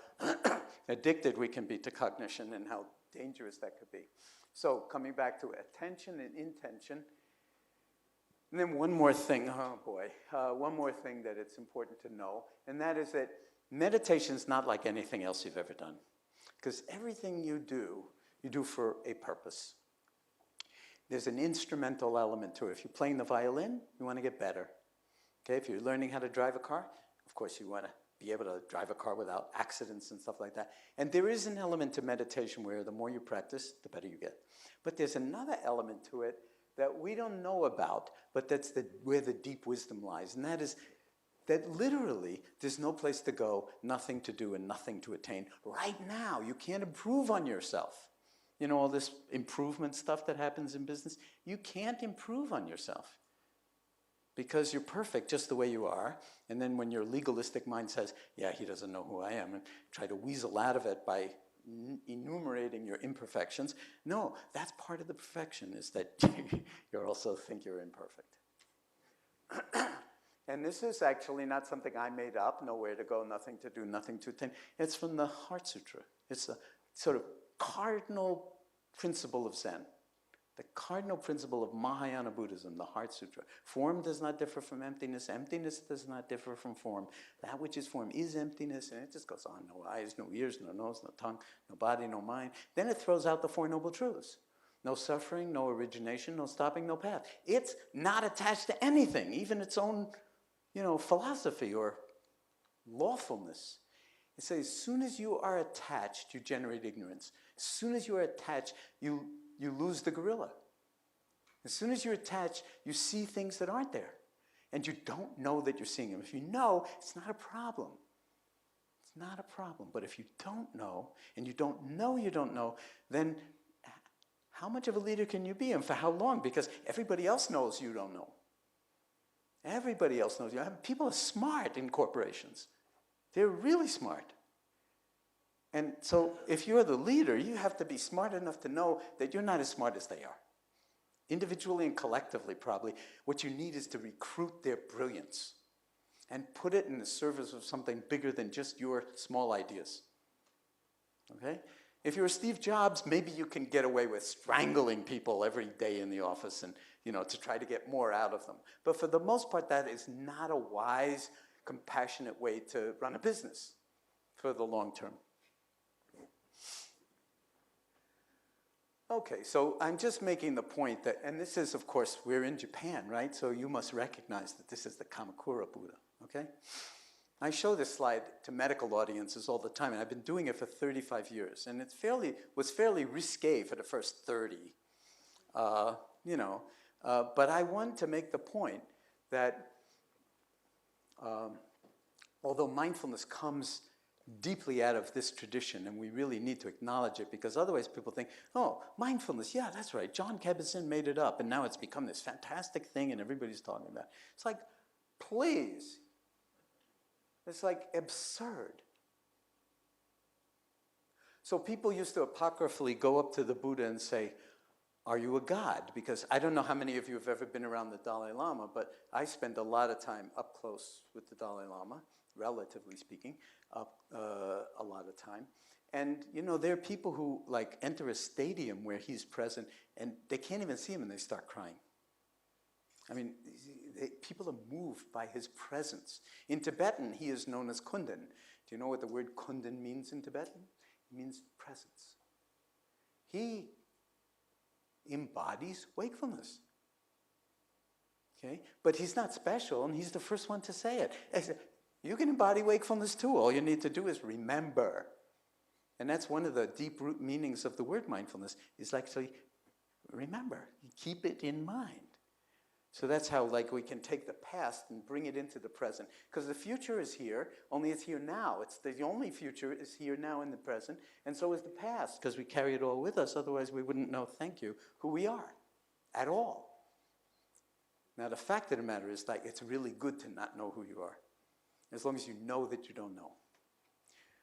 addicted we can be to cognition and how dangerous that could be. So coming back to attention and intention, and then one more thing, oh boy, one more thing that it's important to know, and that is that meditation is not like anything else you've ever done. Because everything you do for a purpose. There's an instrumental element to it. If you're playing the violin, you want to get better. Okay, if you're learning how to drive a car, of course you want to be able to drive a car without accidents and stuff like that. And there is an element to meditation where the more you practice, the better you get. But there's another element to it that we don't know about, but that's where the deep wisdom lies. And that is that literally there's no place to go, nothing to do, and nothing to attain. Right now, you can't improve on yourself. You know, all this improvement stuff that happens in business, you can't improve on yourself because you're perfect just the way you are. And then when your legalistic mind says, yeah, he doesn't know who I am, and try to weasel out of it by enumerating your imperfections. No, that's part of the perfection, is that you also think you're imperfect. And this is actually not something I made up, nowhere to go, nothing to do, nothing to attain. It's from the Heart Sutra. It's a sort of cardinal principle of Zen, the cardinal principle of Mahayana Buddhism, the Heart Sutra. Form does not differ from emptiness. Emptiness does not differ from form. That which is form is emptiness, and it just goes on. No eyes, no ears, no nose, no tongue, no body, no mind. Then it throws out the Four Noble Truths. No suffering, no origination, no stopping, no path. It's not attached to anything, even its own philosophy or lawfulness. It says, as soon as you are attached, you generate ignorance. As soon as you are attached, you lose the gorilla. As soon as you're attached, you see things that aren't there. And you don't know that you're seeing them. If you know, it's not a problem. It's not a problem. But if you don't know, and you don't know, then how much of a leader can you be, and for how long? Because everybody else knows you don't know. Everybody else knows you. People are smart in corporations. They're really smart. And so if you're the leader, you have to be smart enough to know that you're not as smart as they are. Individually and collectively, probably, what you need is to recruit their brilliance and put it in the service of something bigger than just your small ideas. Okay? If you're Steve Jobs, maybe you can get away with strangling people every day in the office and to try to get more out of them. But for the most part, that is not a wise, compassionate way to run a business for the long term. Okay, so I'm just making the point that, and this is, of course, we're in Japan, right? So you must recognize that this is the Kamakura Buddha, okay? I show this slide to medical audiences all the time, and I've been doing it for 35 years. And it was fairly risque for the first 30, but I want to make the point that although mindfulness comes deeply out of this tradition, and we really need to acknowledge it, because otherwise people think, oh, mindfulness, yeah, that's right, Jon Kabat-Zinn made it up, and now it's become this fantastic thing, and everybody's talking about it. It's like, please, it's like absurd. So people used to apocryphally go up to the Buddha and say, are you a god? Because I don't know how many of you have ever been around the Dalai Lama, but I spend a lot of time up close with the Dalai Lama, relatively speaking, a lot of time. And there are people who enter a stadium where he's present and they can't even see him and they start crying. I mean, people are moved by his presence. In Tibetan, he is known as Kundin. Do you know what the word Kundin means in Tibetan? It means presence. He embodies wakefulness. Okay? But he's not special, and he's the first one to say it. You can embody wakefulness too. All you need to do is remember. And that's one of the deep root meanings of the word mindfulness, is actually remember. Keep it in mind. So that's how, like, we can take the past and bring it into the present. Because the future is here, only it's here now. It's the only future is here now in the present, and so is the past, because we carry it all with us. Otherwise, we wouldn't know, thank you, who we are at all. Now, the fact of the matter is, like, it's really good to not know who you are, as long as you know that you don't know.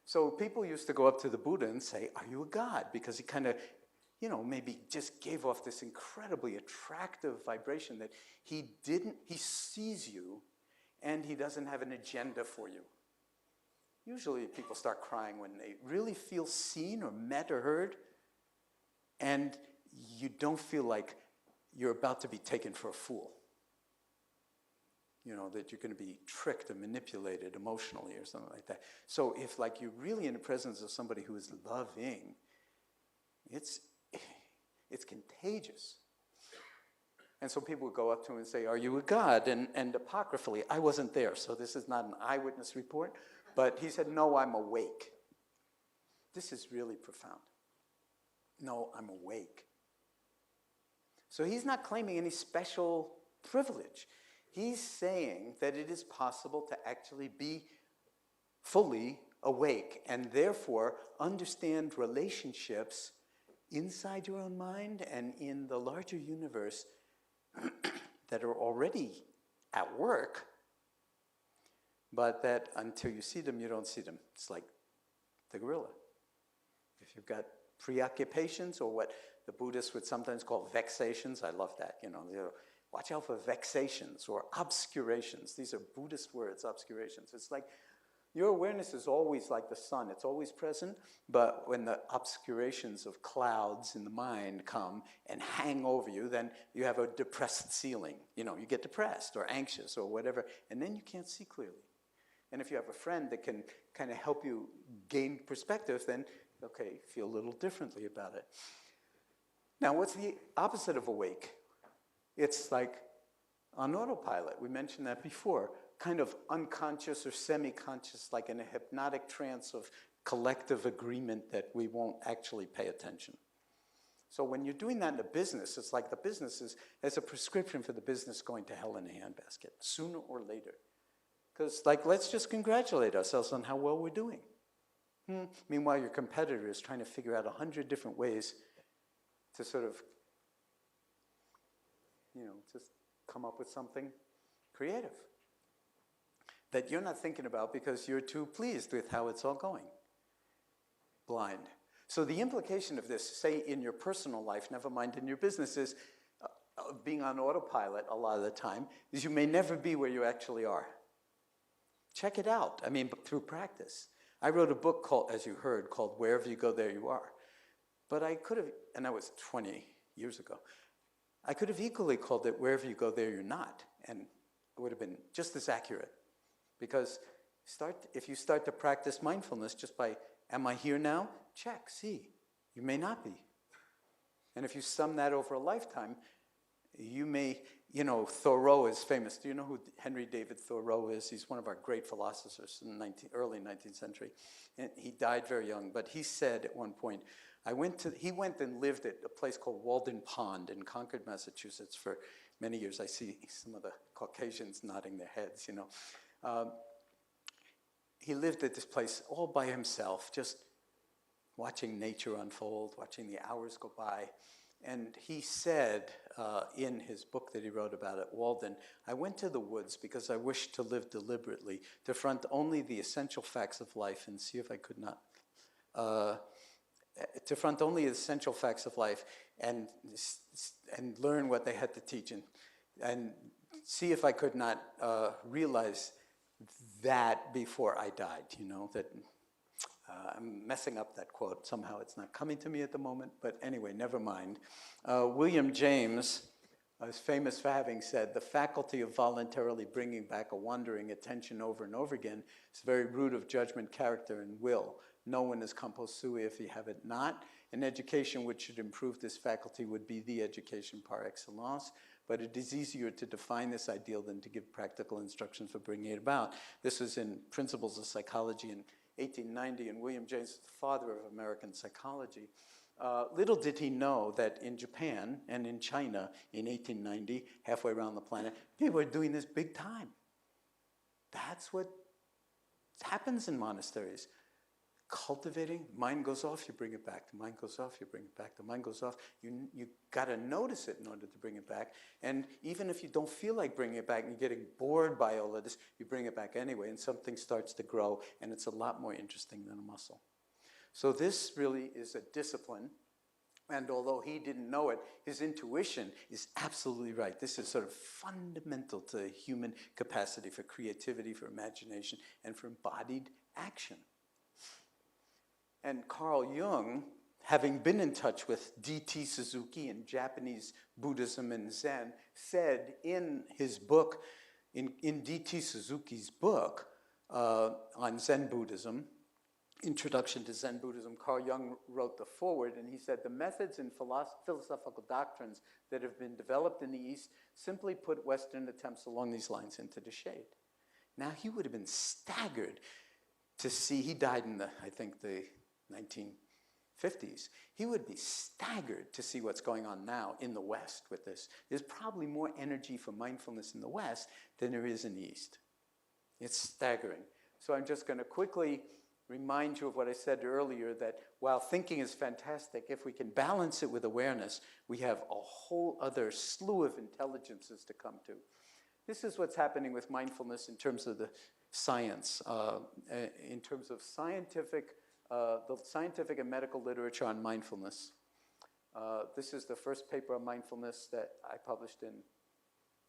So people used to go up to the Buddha and say, are you a god? Because he kind of, maybe just gave off this incredibly attractive vibration that he sees you and he doesn't have an agenda for you. Usually people start crying when they really feel seen or met or heard, and you don't feel like you're about to be taken for a fool. That you're going to be tricked or manipulated emotionally or something like that. So if, like, you're really in the presence of somebody who is loving, it's contagious. And so people would go up to him and say, are you a god? And apocryphally, I wasn't there, so this is not an eyewitness report, but he said, no, I'm awake. This is really profound. No, I'm awake. So he's not claiming any special privilege. He's saying that it is possible to actually be fully awake and therefore understand relationships inside your own mind and in the larger universe that are already at work, but that until you see them, you don't see them. It's like the gorilla. If you've got preoccupations, or what the Buddhists would sometimes call vexations, I love that, watch out for vexations or obscurations. These are Buddhist words, obscurations. It's like your awareness is always like the sun. It's always present, but when the obscurations of clouds in the mind come and hang over you, then you have a depressed ceiling. You get depressed or anxious or whatever, and then you can't see clearly. And if you have a friend that can kind of help you gain perspective, then, okay, feel a little differently about it. Now, what's the opposite of awake? It's like on autopilot. We mentioned that before. Kind of unconscious or semi-conscious, like in a hypnotic trance of collective agreement that we won't actually pay attention. So when you're doing that in a business, it's like the business is a prescription for the business going to hell in a handbasket, sooner or later. Because, like, let's just congratulate ourselves on how well we're doing. Meanwhile, your competitor is trying to figure out 100 different ways to sort of, just come up with something creative that you're not thinking about because you're too pleased with how it's all going. Blind. So the implication of this, say in your personal life, never mind in your business, is being on autopilot a lot of the time, is you may never be where you actually are. Check it out, through practice. I wrote a book called, as you heard, called Wherever You Go, There You Are. But I could have, and that was 20 years ago, I could have equally called it Wherever You Go, There You're Not, and it would have been just as accurate. Because if you start to practice mindfulness just by, am I here now? Check, see. You may not be. And if you sum that over a lifetime, you may, Thoreau is famous. Do you know who Henry David Thoreau is? He's one of our great philosophers in the early 19th century. And he died very young, but he said at one point, he went and lived at a place called Walden Pond in Concord, Massachusetts for many years. I see some of the Caucasians nodding their heads, He lived at this place all by himself, just watching nature unfold, watching the hours go by. And he said in his book that he wrote about at Walden, I went to the woods because I wished to live deliberately, to front only the essential facts of life and see if I could not, to front only the essential facts of life and learn what they had to teach and see if I could not realize that before I died, that I'm messing up that quote. Somehow it's not coming to me at the moment, but anyway, never mind. William James is famous for having said, the faculty of voluntarily bringing back a wandering attention over and over again is the very root of judgment, character, and will. No one is compos sui if he have it not. An education which should improve this faculty would be the education par excellence, but it is easier to define this ideal than to give practical instructions for bringing it about. This was in Principles of Psychology in 1890, and William James is the father of American psychology. Little did he know that in Japan and in China in 1890, halfway around the planet, people were doing this big time. That's what happens in monasteries. Cultivating, mind goes off, you bring it back. The mind goes off, you bring it back. The mind goes off. You got to notice it in order to bring it back. And even if you don't feel like bringing it back and you're getting bored by all of this, you bring it back anyway, and something starts to grow, and it's a lot more interesting than a muscle. So this really is a discipline. And although he didn't know it, his intuition is absolutely right. This is sort of fundamental to human capacity for creativity, for imagination, and for embodied action. And Carl Jung, having been in touch with D.T. Suzuki in Japanese Buddhism and Zen, said in his book, in D.T. Suzuki's book on Zen Buddhism, Introduction to Zen Buddhism, Carl Jung wrote the foreword, and he said, the methods and philosophical doctrines that have been developed in the East simply put Western attempts along these lines into the shade. Now, he would have been staggered to see, he died in I think the 1950s. He would be staggered to see what's going on now in the West with this. There's probably more energy for mindfulness in the West than there is in the East. It's staggering. So I'm just going to quickly remind you of what I said earlier, that while thinking is fantastic, if we can balance it with awareness, we have a whole other slew of intelligences to come to. This is what's happening with mindfulness in terms of the science, in terms of the scientific and medical literature on mindfulness. This is the first paper on mindfulness that I published in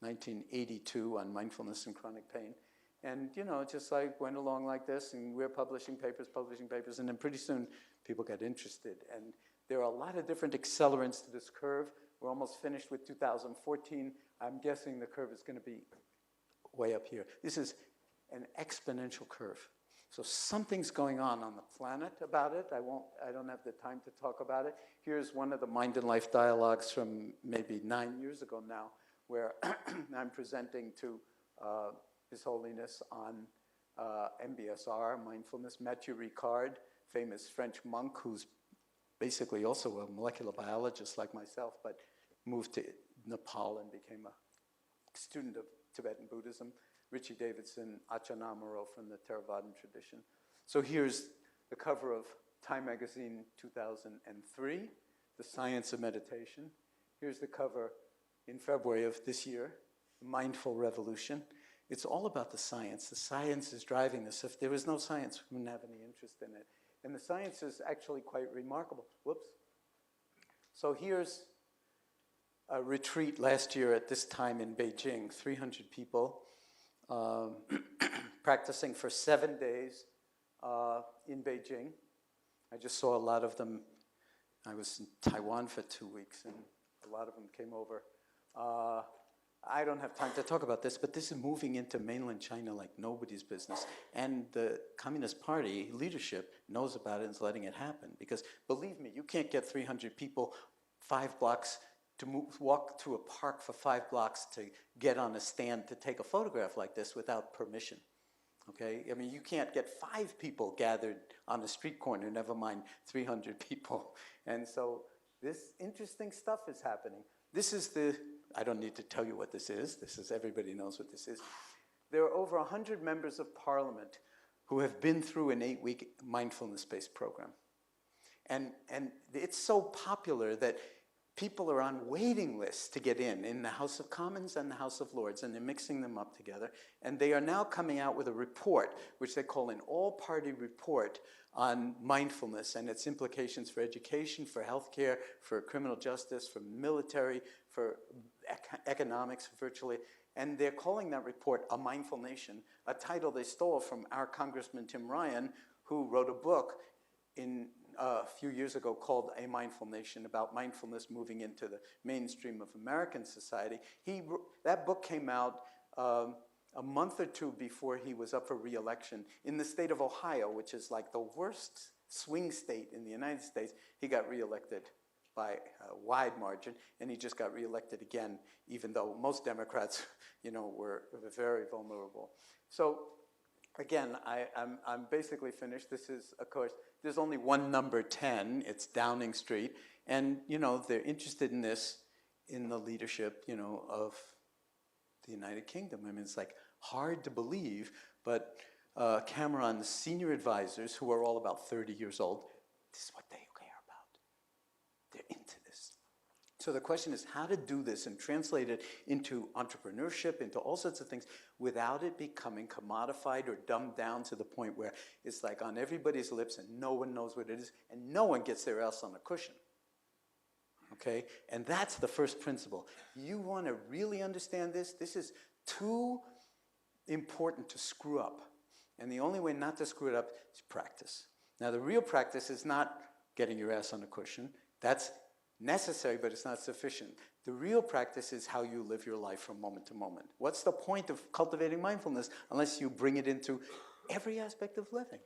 1982 on mindfulness and chronic pain. And, you know, just like went along like this, and we're publishing papers, and then pretty soon people got interested. And there are a lot of different accelerants to this curve. We're almost finished with 2014. I'm guessing the curve is going to be way up here. This is an exponential curve. So something's going on the planet about it. I don't have the time to talk about it. Here's one of the Mind and Life dialogues from maybe 9 years ago now, where I'm presenting to His Holiness on MBSR, mindfulness. Mathieu Ricard, famous French monk who's basically also a molecular biologist like myself, but moved to Nepal and became a student of Tibetan Buddhism. Richie Davidson, Ajahn Amaro from the Theravadan tradition. So here's the cover of Time Magazine 2003, The Science of Meditation. Here's the cover in February of this year, Mindful Revolution. It's all about the science. The science is driving this. If there was no science, we wouldn't have any interest in it. And the science is actually quite remarkable. Whoops. So here's a retreat last year at this time in Beijing, 300 people. Practicing for 7 days in Beijing. I just saw a lot of them. I was in Taiwan for 2 weeks, and a lot of them came over. I don't have time to talk about this, but this is moving into mainland China like nobody's business. And the Communist Party leadership knows about it and is letting it happen. Because believe me, you can't get 300 people 5 blocks to walk to a park for 5 blocks to get on a stand to take a photograph like this without permission, okay? I mean, you can't get 5 people gathered on a street corner, never mind 300 people. And so this interesting stuff is happening. This is I don't need to tell you what this is. Everybody knows what this is. There are over 100 members of parliament who have been through an 8-week mindfulness-based program. And it's so popular that people are on waiting lists to get in the House of Commons and the House of Lords, and they're mixing them up together. And they are now coming out with a report, which they call an all-party report on mindfulness and its implications for education, for healthcare, for criminal justice, for military, for economics, virtually. And they're calling that report A Mindful Nation, a title they stole from our Congressman Tim Ryan, who wrote a book a few years ago called A Mindful Nation, about mindfulness moving into the mainstream of American society. That book came out a month or two before he was up for re-election. In the state of Ohio, which is like the worst swing state in the United States, he got re-elected by a wide margin, and he just got re-elected again, even though most Democrats, were very vulnerable. So again, I'm basically finished. This is, of course, there's only one number 10. It's Downing Street. And, you know, they're interested in this in the leadership, you know, of the United Kingdom. I mean, it's like hard to believe, but Cameron's senior advisors, who are all about 30 years old, this is what they care about. They're into this. So the question is how to do this and translate it into entrepreneurship, into all sorts of things, without it becoming commodified or dumbed down to the point where it's like on everybody's lips and no one knows what it is and no one gets their else on a cushion. Okay? And that's the first principle. You want to really understand this? This is too important to screw up. And the only way not to screw it up is practice. Now, the real practice is not getting your ass on a cushion. That's necessary, but it's not sufficient. The real practice is how you live your life from moment to moment. What's the point of cultivating mindfulness unless you bring it into every aspect of living?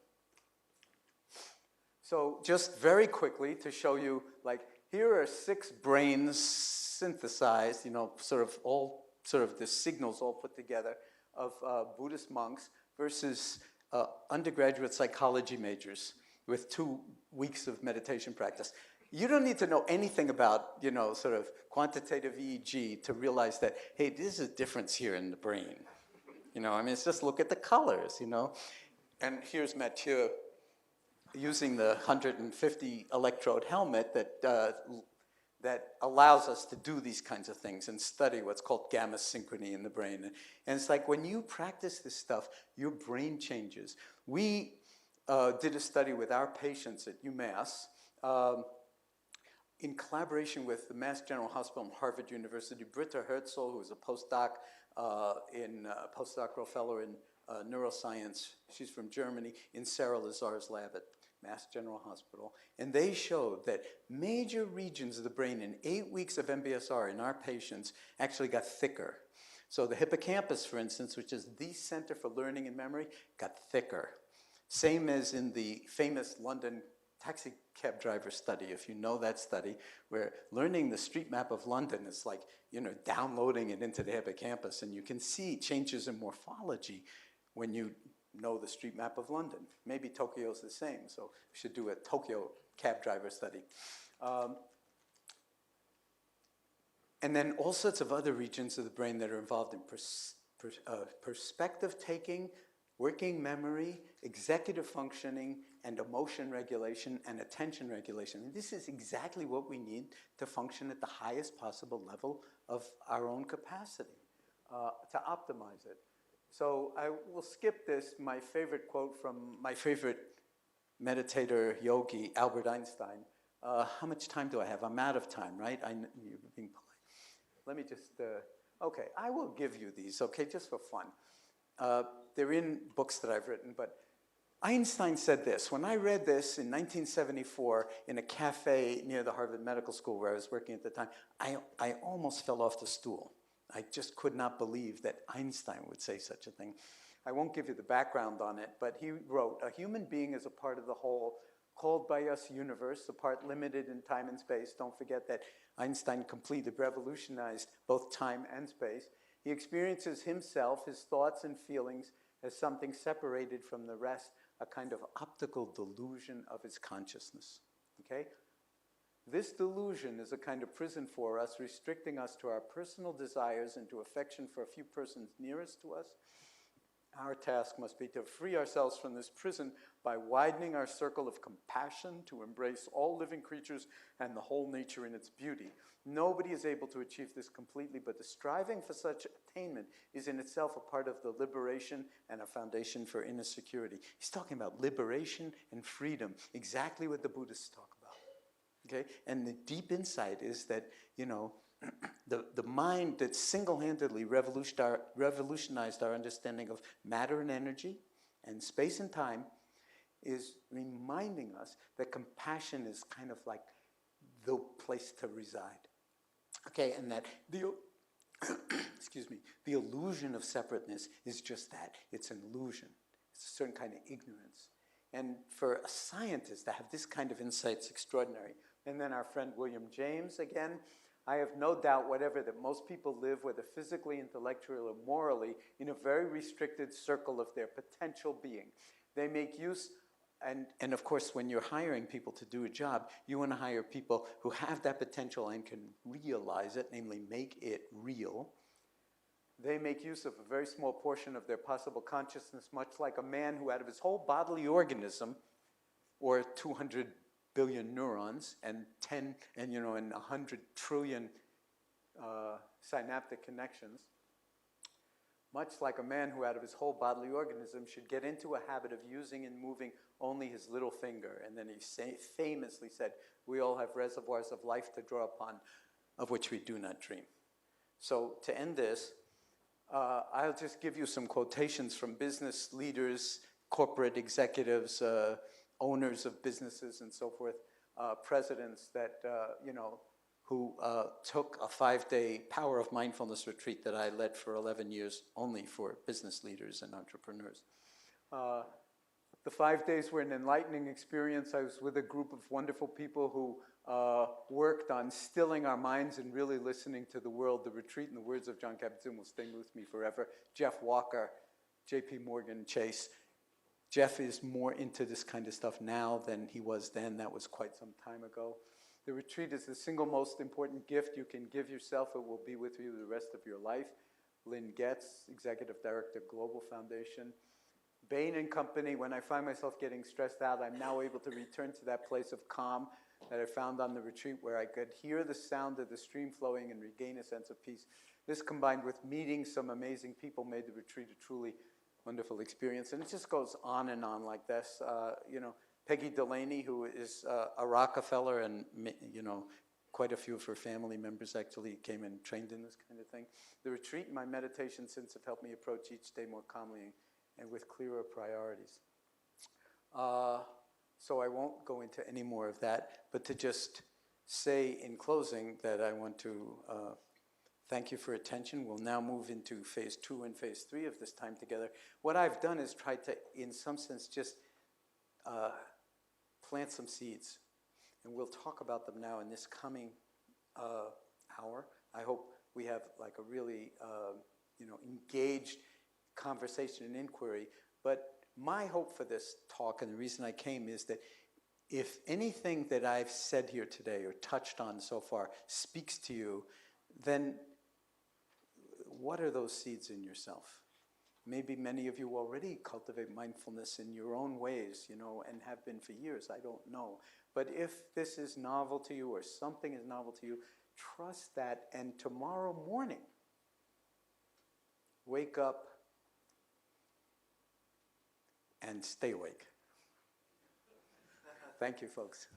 So just very quickly to show you, like, here are 6 brains synthesized, you know, sort of the signals all put together of Buddhist monks versus undergraduate psychology majors with 2 weeks of meditation practice. You don't need to know anything about, you know, sort of quantitative EEG to realize that, hey, there's a difference here in the brain. You know, I mean, it's just look at the colors, you know. And here's Mathieu using the 150 electrode helmet that allows us to do these kinds of things and study what's called gamma synchrony in the brain. And it's like when you practice this stuff, your brain changes. We did a study with our patients at UMass in collaboration with the Mass General Hospital and Harvard University. Britta Herzl, who is a postdoc postdoctoral fellow in neuroscience, she's from Germany, in Sarah Lazar's lab at Mass General Hospital, and they showed that major regions of the brain in 8 weeks of MBSR in our patients actually got thicker. So the hippocampus, for instance, which is the center for learning and memory, got thicker. Same as in the famous London taxi cab driver study, if you know that study, where learning the street map of London is like, you know, downloading it into the hippocampus, and you can see changes in morphology when you know the street map of London. Maybe Tokyo's the same, so we should do a Tokyo cab driver study. And then all sorts of other regions of the brain that are involved in perspective taking, working memory, executive functioning, and emotion regulation and attention regulation. And this is exactly what we need to function at the highest possible level of our own capacity, to optimize it. So I will skip this, my favorite quote from my favorite meditator, yogi, Albert Einstein. How much time do I have? I'm out of time, right? You're being polite. Let me just, okay, I will give you these, okay, just for fun. They're in books that I've written, but Einstein said this. When I read this in 1974 in a cafe near the Harvard Medical School where I was working at the time, I almost fell off the stool. I just could not believe that Einstein would say such a thing. I won't give you the background on it, but he wrote, a human being is a part of the whole, called by us universe, a part limited in time and space. Don't forget that Einstein completely revolutionized both time and space. He experiences himself, his thoughts and feelings, as something separated from the rest, a kind of optical delusion of his consciousness, okay? This delusion is a kind of prison for us, restricting us to our personal desires and to affection for a few persons nearest to us. Our task must be to free ourselves from this prison by widening our circle of compassion to embrace all living creatures and the whole nature in its beauty. Nobody is able to achieve this completely, but the striving for such attainment is in itself a part of the liberation and a foundation for inner security. He's talking about liberation and freedom, exactly what the Buddhists talk about. Okay? And the deep insight is that, you know, the mind that single-handedly revolutionized our understanding of matter and energy and space and time is reminding us that compassion is kind of like the place to reside. Okay, and that the excuse me, the illusion of separateness is just that. It's an illusion. It's a certain kind of ignorance. And for a scientist to have this kind of insight is extraordinary. And then our friend William James, again, I have no doubt whatever that most people live, whether physically, intellectually, or morally, in a very restricted circle of their potential being. They make use, and of course, when you're hiring people to do a job, you want to hire people who have that potential and can realize it, namely make it real. They make use of a very small portion of their possible consciousness, much like a man who out of his whole bodily organism, or 200 billion neurons and 100 trillion synaptic connections, much like a man who out of his whole bodily organism should get into a habit of using and moving only his little finger. And then he famously said, we all have reservoirs of life to draw upon, of which we do not dream. So to end this, I'll just give you some quotations from business leaders, corporate executives, owners of businesses and so forth, presidents that, who took a 5-day Power of Mindfulness retreat that I led for 11 years only for business leaders and entrepreneurs. The 5 days were an enlightening experience. I was with a group of wonderful people who worked on stilling our minds and really listening to the world. The retreat, in the words of Jon Kabat-Zinn, will stay with me forever. Jeff Walker, J.P. Morgan Chase. Jeff is more into this kind of stuff now than he was then. That was quite some time ago. The retreat is the single most important gift you can give yourself. It will be with you the rest of your life. Lynn Getz, Executive Director, Global Foundation. Bain & Company, when I find myself getting stressed out, I'm now able to return to that place of calm that I found on the retreat where I could hear the sound of the stream flowing and regain a sense of peace. This, combined with meeting some amazing people, made the retreat a truly wonderful experience. And it just goes on and on like this. Peggy Delaney, who is a Rockefeller, and quite a few of her family members actually came and trained in this kind of thing. The retreat and my meditation since have helped me approach each day more calmly and with clearer priorities. So I won't go into any more of that, but to just say in closing that I want to thank you for attention. We'll now move into phase 2 and phase 3 of this time together. What I've done is try to, in some sense, just plant some seeds. And we'll talk about them now in this coming hour. I hope we have like a really engaged conversation and inquiry. But my hope for this talk, and the reason I came, is that if anything that I've said here today or touched on so far speaks to you, then what are those seeds in yourself? Maybe many of you already cultivate mindfulness in your own ways, and have been for years. I don't know. But if this is novel to you or something is novel to you, trust that, and tomorrow morning, wake up and stay awake. Thank you, folks.